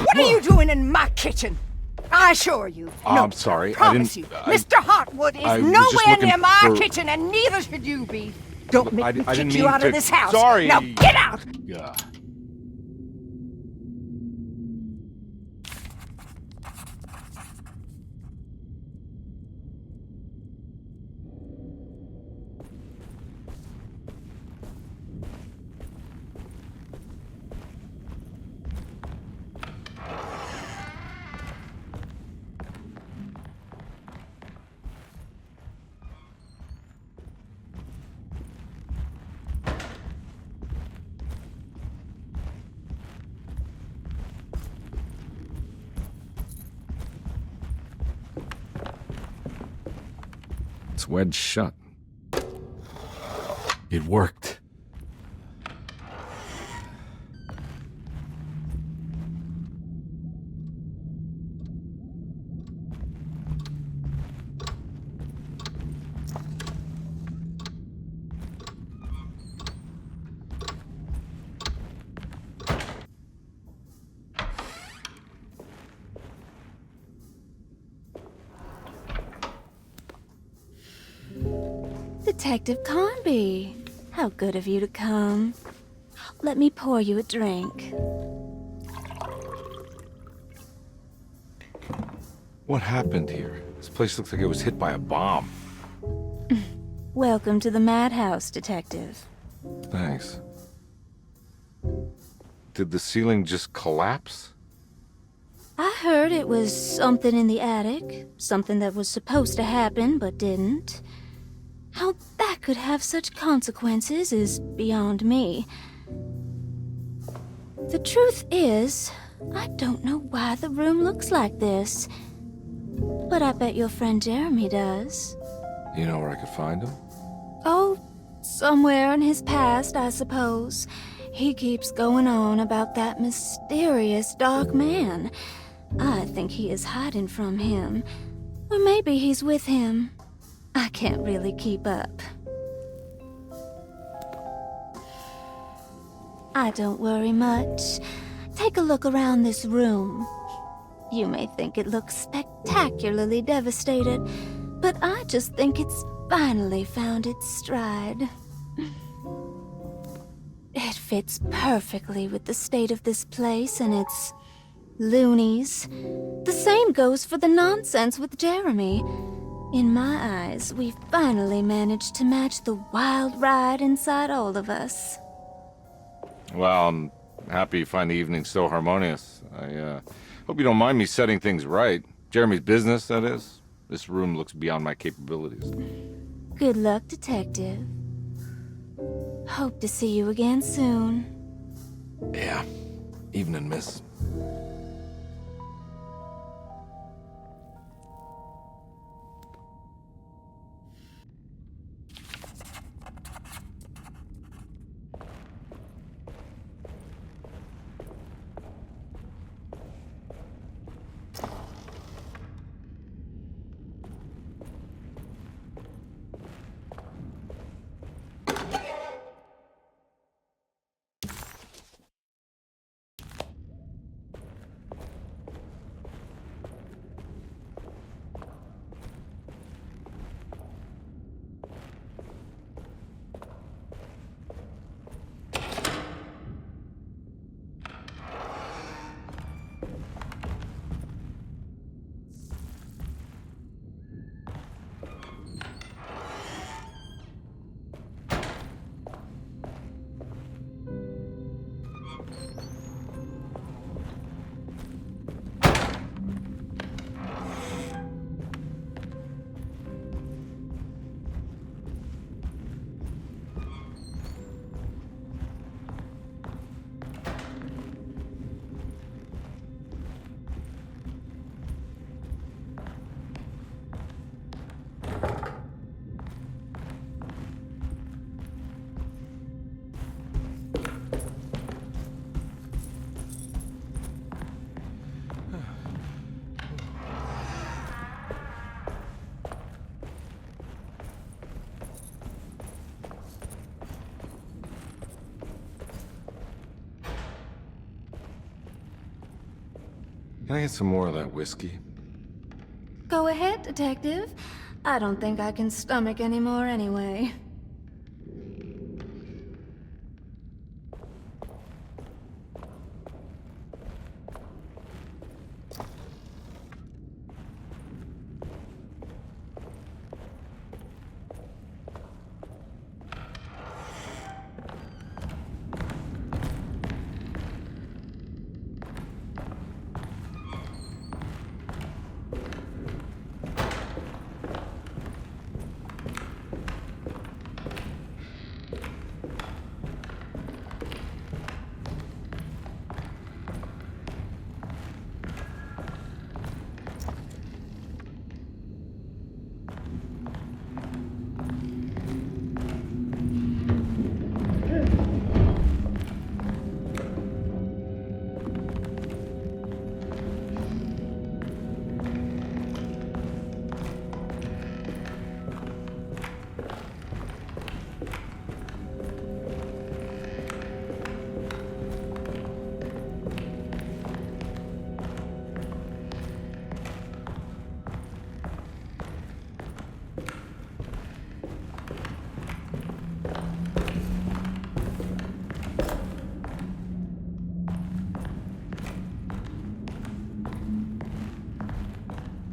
Speaker 14: What are you doing in my kitchen? I assure you. No,
Speaker 2: I'm sorry.
Speaker 14: Promise you. Mr. Hotwood is
Speaker 2: I was just
Speaker 14: nowhere
Speaker 2: looking
Speaker 14: near my
Speaker 2: for-
Speaker 14: kitchen, and neither should you be. Don't make me
Speaker 2: I didn't
Speaker 14: kick you
Speaker 2: mean
Speaker 14: out
Speaker 2: to-
Speaker 14: of this house.
Speaker 2: Sorry.
Speaker 14: Now get out!
Speaker 2: Yeah. It's wedged shut. It worked.
Speaker 12: Detective Carnby, how good of you to come. Let me pour you a drink.
Speaker 2: What happened here? This place looks like it was hit by a bomb.
Speaker 12: Welcome to the madhouse, Detective.
Speaker 2: Thanks. Did the ceiling just collapse?
Speaker 12: I heard it was something in the attic, something that was supposed to happen but didn't. How that could have such consequences is beyond me. The truth is, I don't know why the room looks like this. But I bet your friend Jeremy does.
Speaker 2: You know where I could find him?
Speaker 12: Oh, somewhere in his past, I suppose. He keeps going on about that mysterious dark man. I think he is hiding from him. Or maybe he's with him. I can't really keep up. I don't worry much. Take a look around this room. You may think it looks spectacularly devastated, but I just think it's finally found its stride. It fits perfectly with the state of this place and its loonies. The same goes for the nonsense with Jeremy. In my eyes, we've finally managed to match the wild ride inside all of us.
Speaker 3: Well, I'm happy you find the evening so harmonious. I hope you don't mind me setting things right. Jeremy's business, that is. This room looks beyond my capabilities.
Speaker 12: Good luck, Detective. Hope to see you again soon.
Speaker 2: Yeah. Evening, miss. Can I get some more of that whiskey?
Speaker 12: Go ahead, Detective. I don't think I can stomach any more anyway.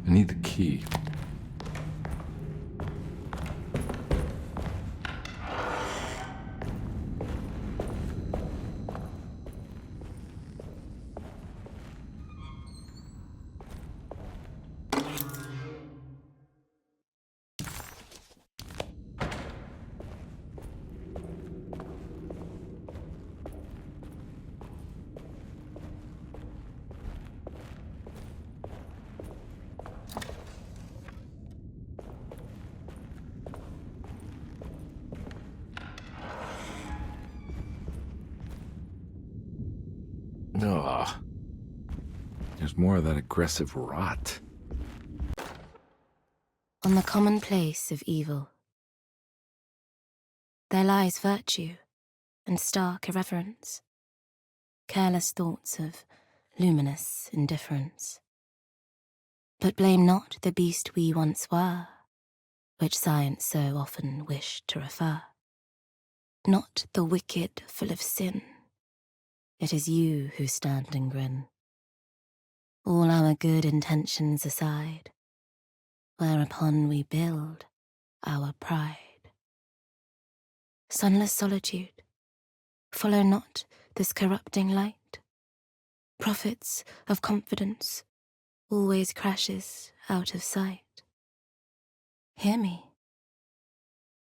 Speaker 2: I need the key. There's more of that aggressive rot.
Speaker 15: On the commonplace of evil, there lies virtue and stark irreverence, careless thoughts of luminous indifference. But blame not the beast we once were, which science so often wished to refer. Not the wicked full of sin, it is you who stand and grin. All our good intentions aside, whereupon we build our pride. Sunless solitude, follow not this corrupting light. Prophets of confidence always crashes out of sight. Hear me,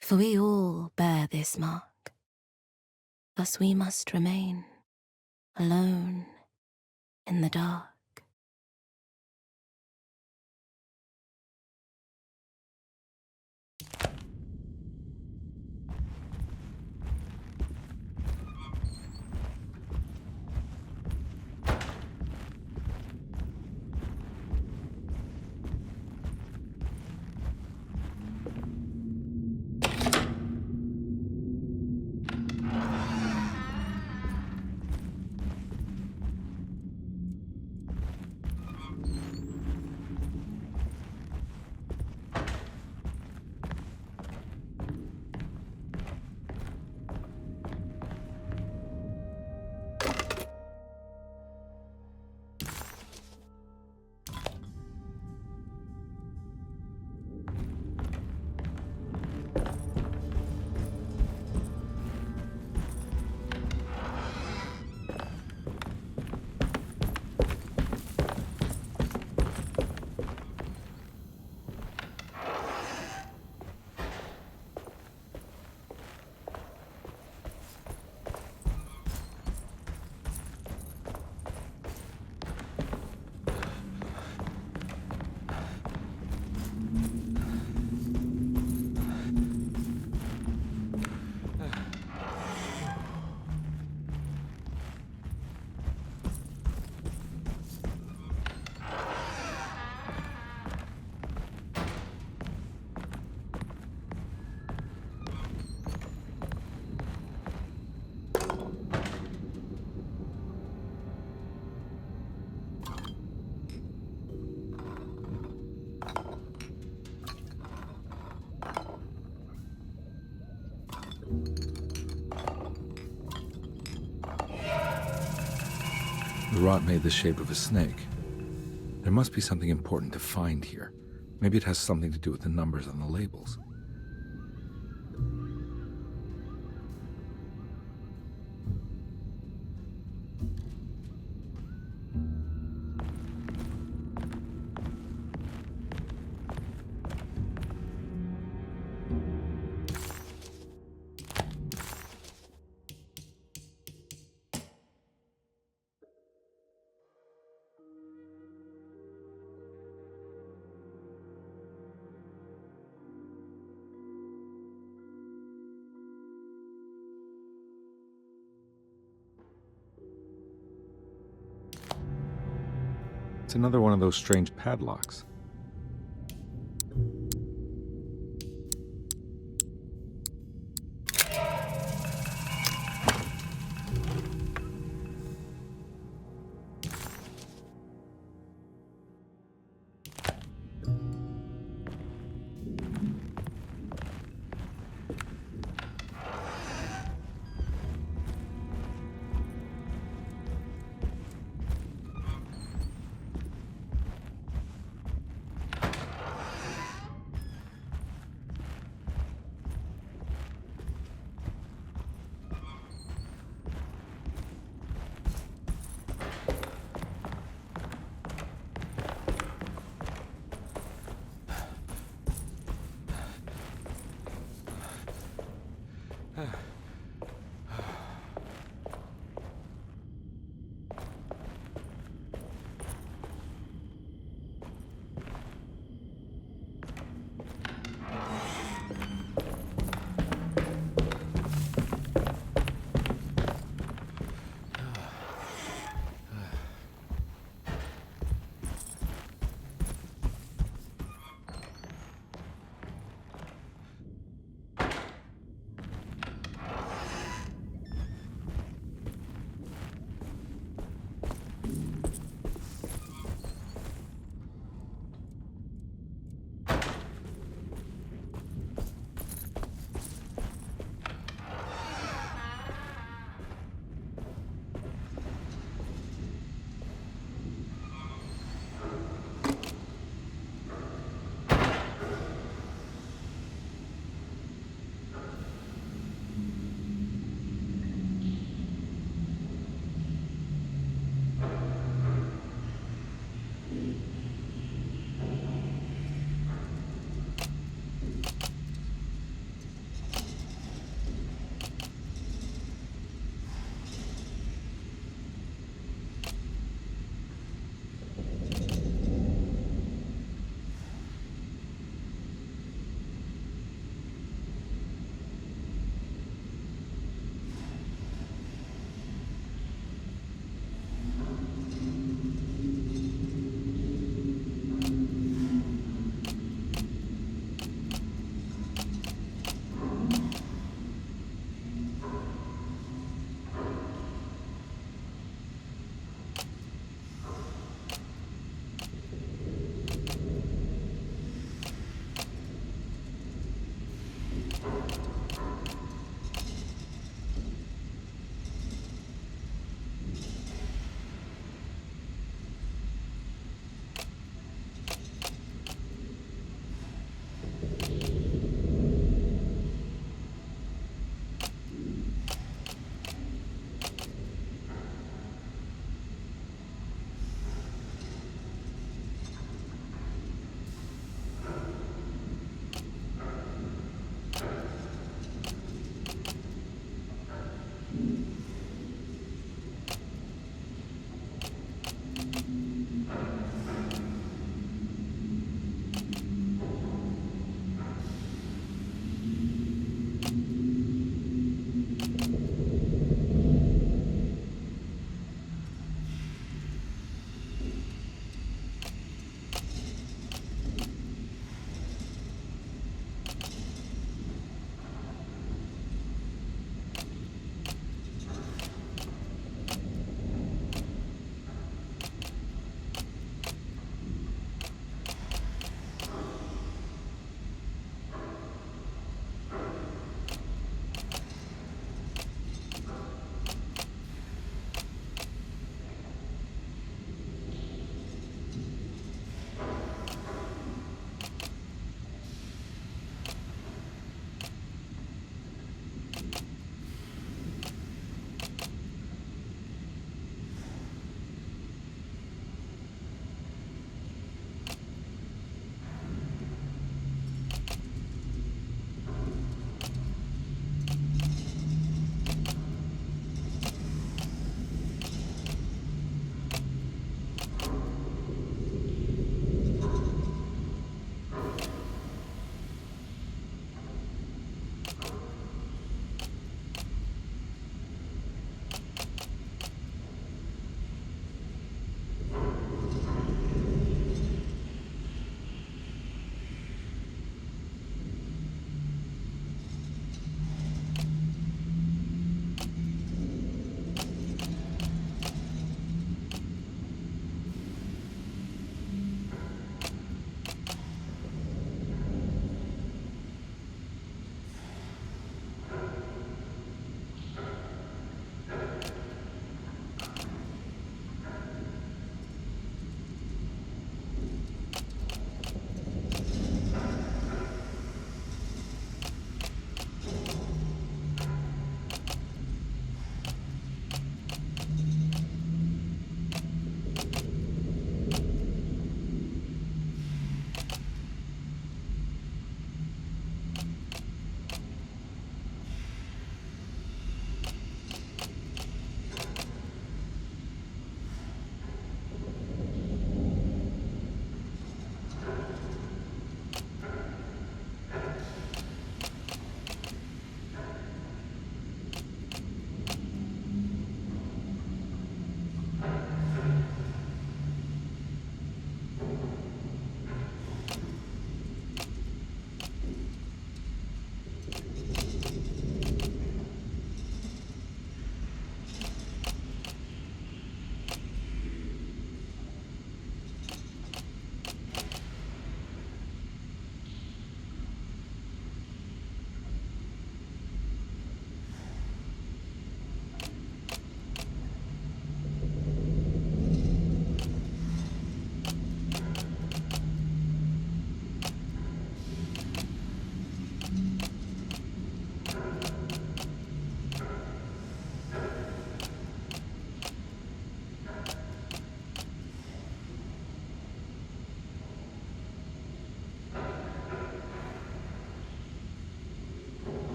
Speaker 15: for we all bear this mark. Thus we must remain alone in the dark.
Speaker 2: The rot made the shape of a snake. There must be something important to find here. Maybe it has something to do with the numbers on the labels. It's another one of those strange padlocks.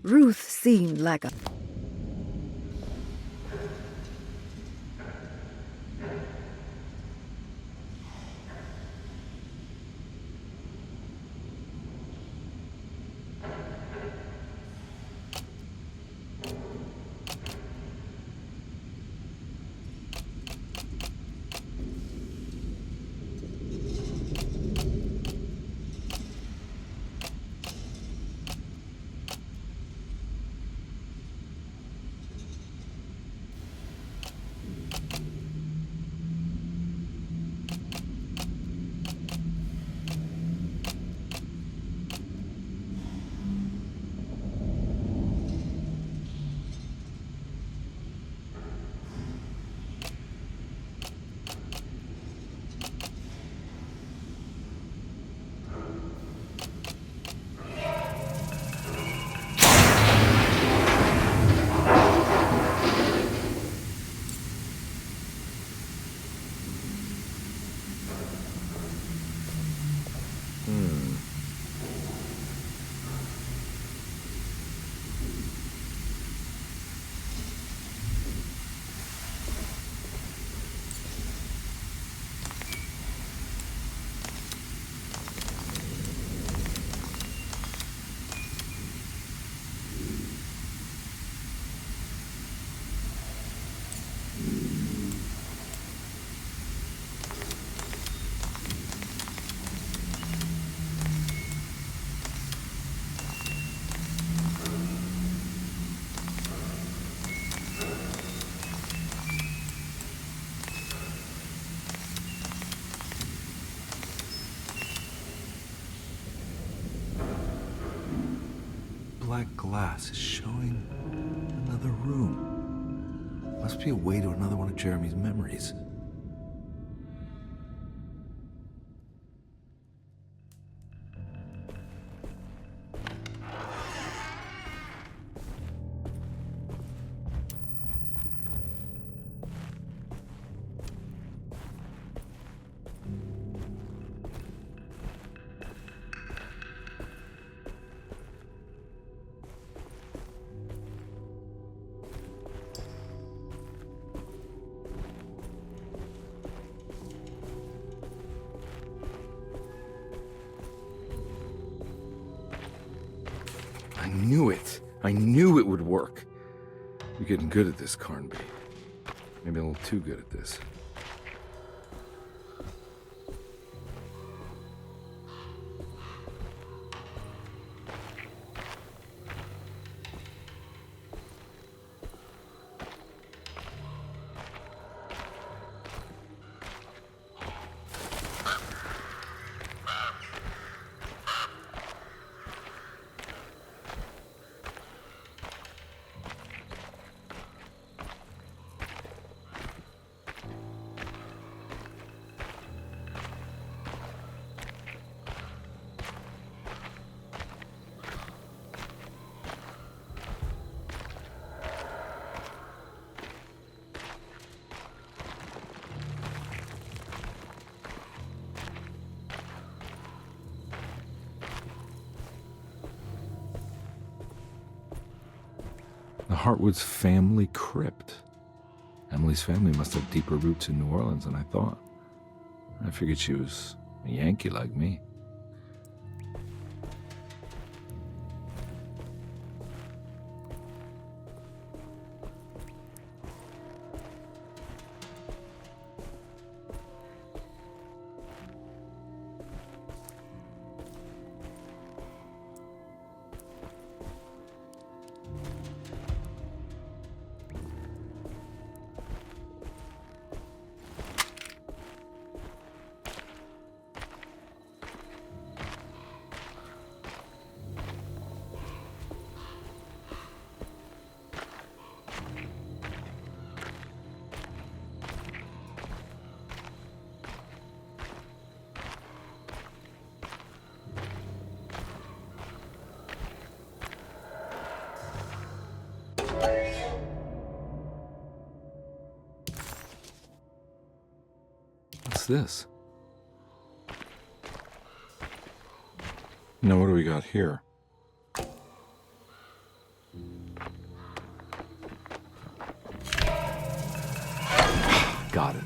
Speaker 16: Ruth seemed like a...
Speaker 2: Black glass is showing another room. Must be a way to another one of Jeremy's memories. I knew it. I knew it would work. You're getting good at this, Carnby. Maybe a little too good at this. The Hartwood's family crypt. Emily's family must have deeper roots in New Orleans than I thought. I figured she was a Yankee like me. What's this? Now what do we got here? got it.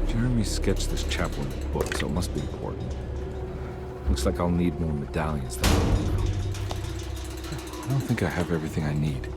Speaker 2: Jeremy sketched this chapel in the book, so it must be important. Looks like I'll need more medallions than I don't think I have everything I need.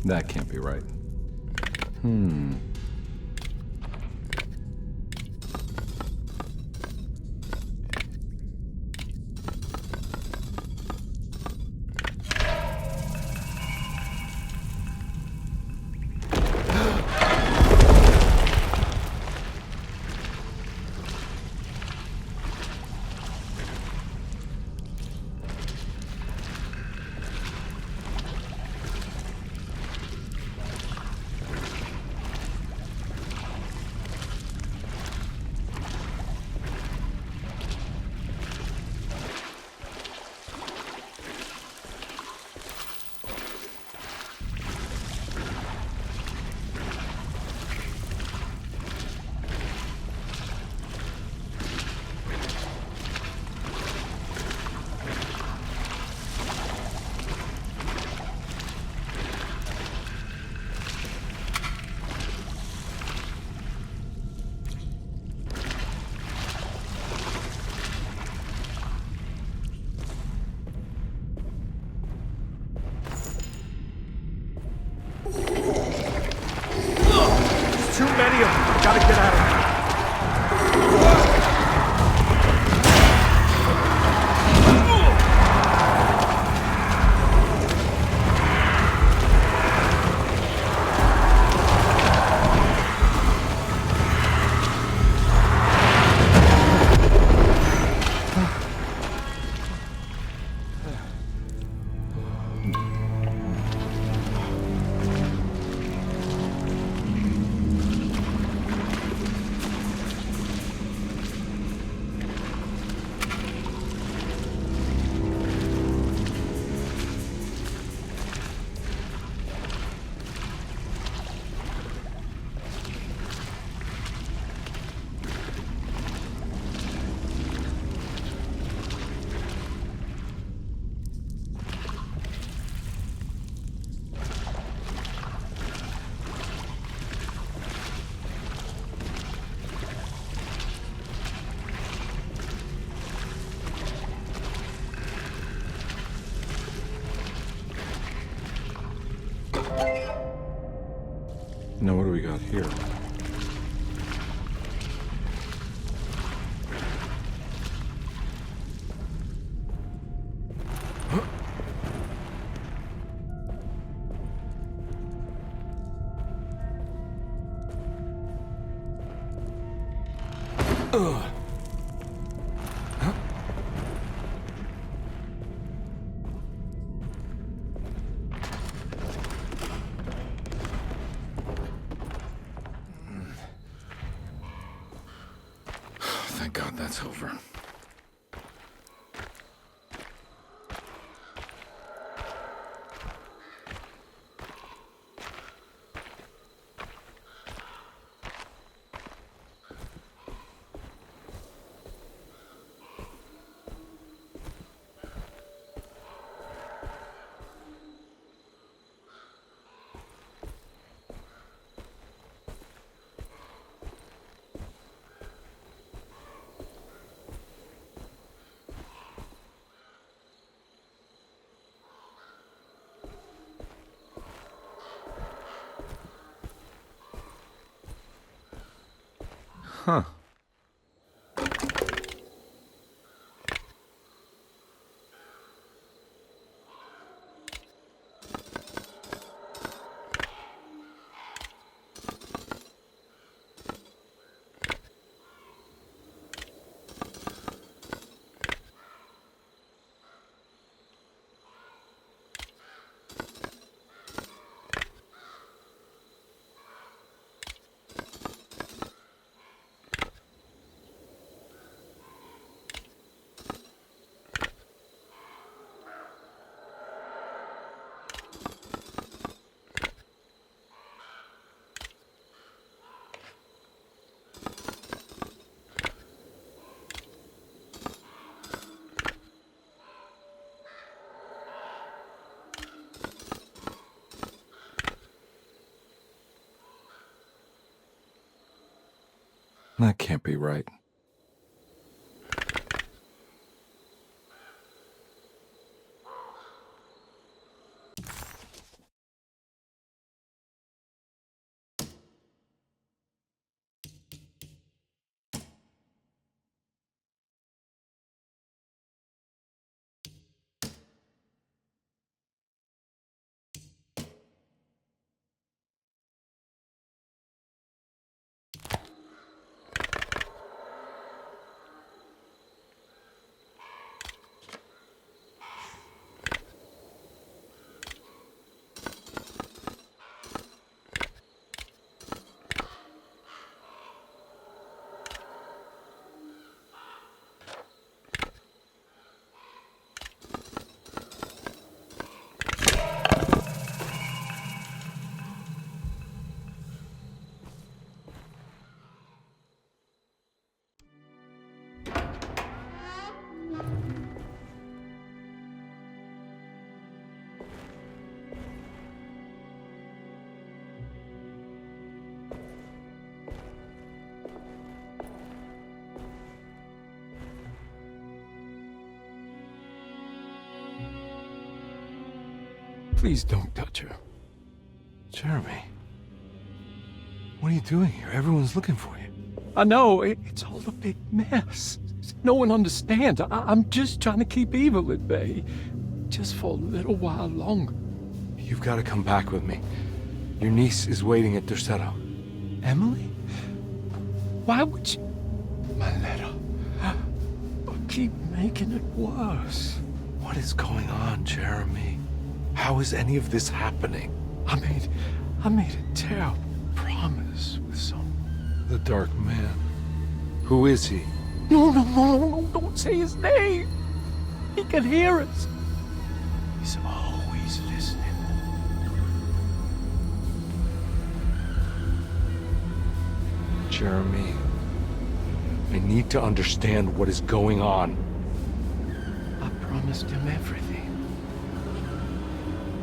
Speaker 2: That can't be right.
Speaker 10: Too many of them. Gotta get out of here.
Speaker 2: Now what do we got here? Thank God that's over. Huh. That can't be right.
Speaker 10: Please don't touch her.
Speaker 2: Jeremy, what are you doing here? Everyone's looking for you.
Speaker 10: I know, it's all a big mess. No one understands. I'm just trying to keep evil at bay. Just for a little while longer.
Speaker 2: You've got to come back with me. Your niece is waiting at Derceto.
Speaker 10: Emily? Why would you... My letter. Keep making it worse.
Speaker 2: What is going on, Jeremy? How is any of this happening?
Speaker 10: I made a terrible promise with someone.
Speaker 2: The Dark Man. Who is he?
Speaker 10: No, don't say his name. He can hear us. He's always listening.
Speaker 2: Jeremy, I need to understand what is going on.
Speaker 10: I promised him everything.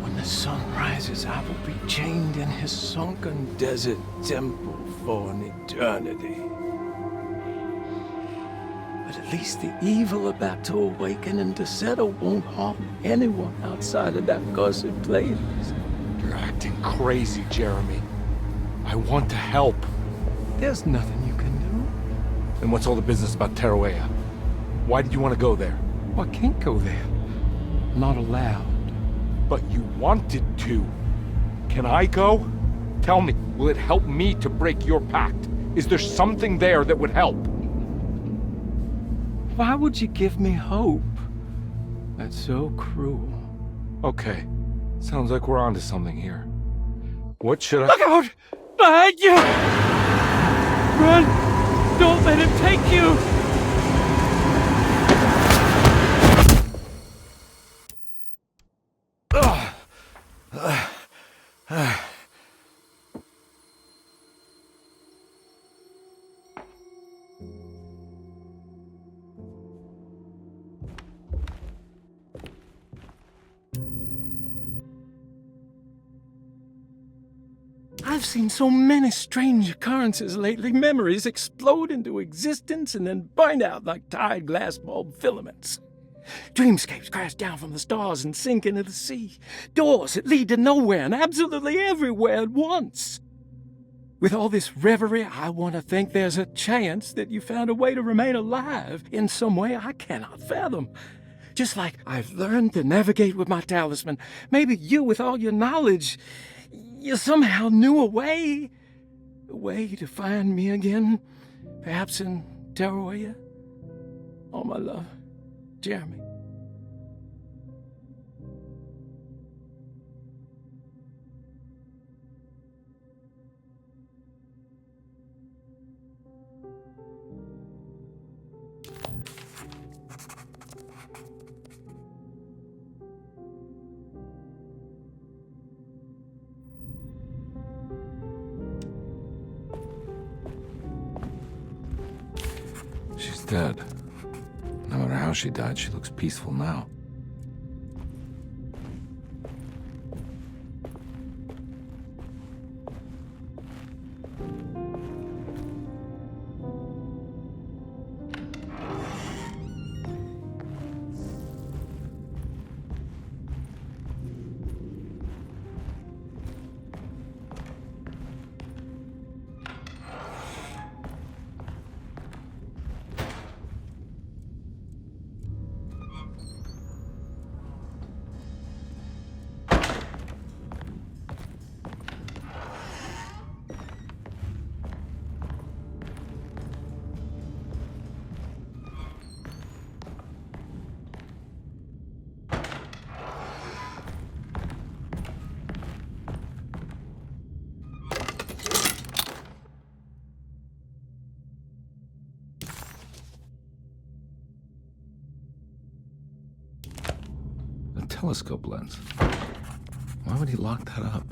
Speaker 10: When the sun rises, I will be chained in his sunken desert temple for an eternity. But at least the evil about to awaken in Derceto won't harm anyone outside of that cursed place.
Speaker 2: You're acting crazy, Jeremy. I want to help.
Speaker 10: There's nothing you can do.
Speaker 2: Then what's all the business about Tarawea? Why did you want to go there?
Speaker 10: I can't go there. I'm not allowed.
Speaker 2: But you wanted to. Can I go? Tell me, will it help me to break your pact? Is there something there that would help?
Speaker 10: Why would you give me hope? That's so cruel.
Speaker 2: Okay. Sounds like we're onto something here. What should I...
Speaker 10: Look out! Behind you! Run! Don't let him take you! I've seen so many strange occurrences lately. Memories explode into existence and then burn out like tired glass bulb filaments. Dreamscapes crash down from the stars and sink into the sea. Doors that lead to nowhere and absolutely everywhere at once. With all this reverie, I want to think there's a chance that you found a way to remain alive in some way I cannot fathom. Just like I've learned to navigate with my talisman, maybe you, with all your knowledge, you somehow knew a way to find me again, perhaps in Tarawea. Oh, my love, Jeremy.
Speaker 2: She's dead. No matter how she died, she looks peaceful now. telescope lens. Why would he lock that up?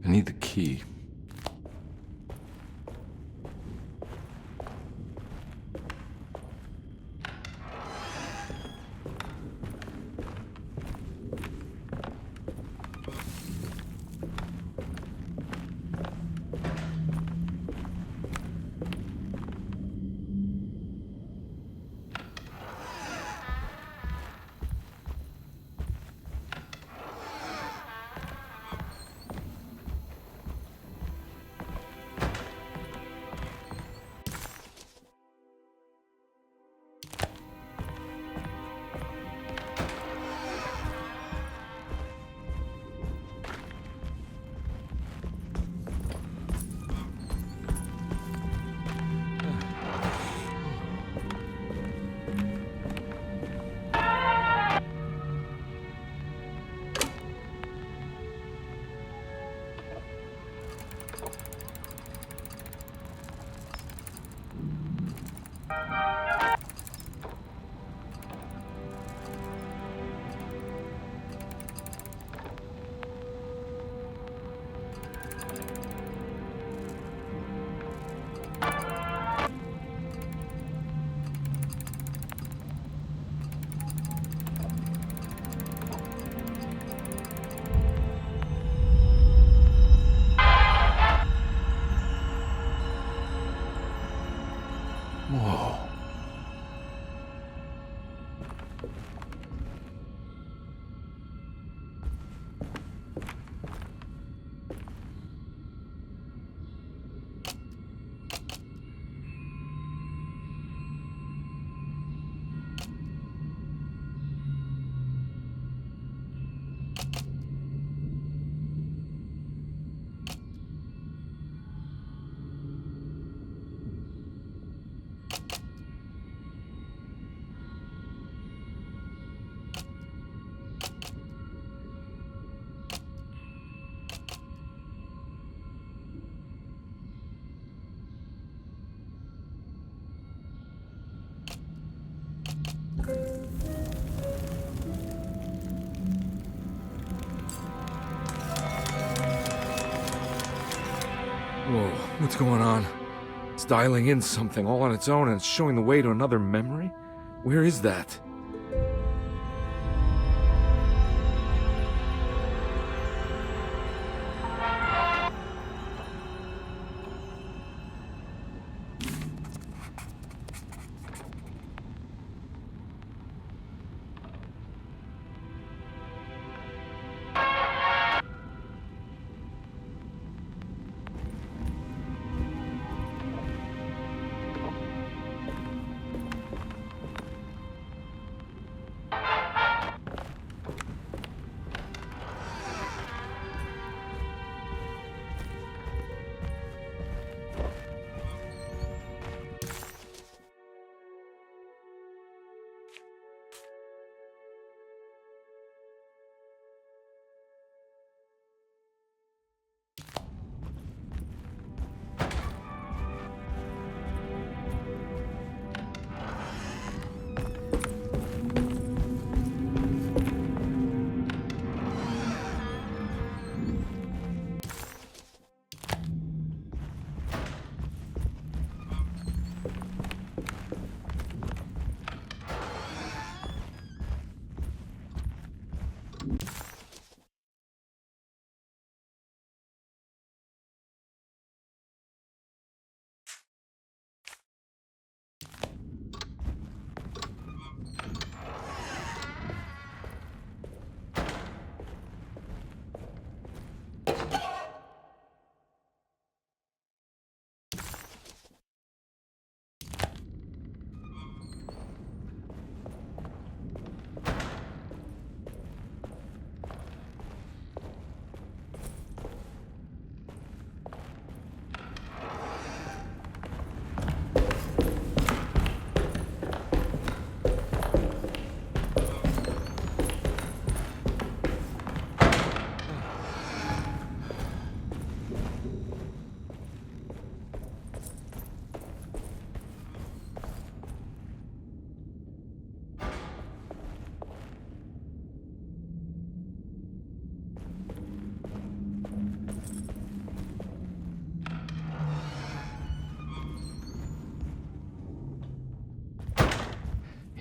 Speaker 2: I need the key. Whoa. Whoa, what's going on? It's dialing in something all on its own and it's showing the way to another memory? Where is that?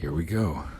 Speaker 2: Here we go.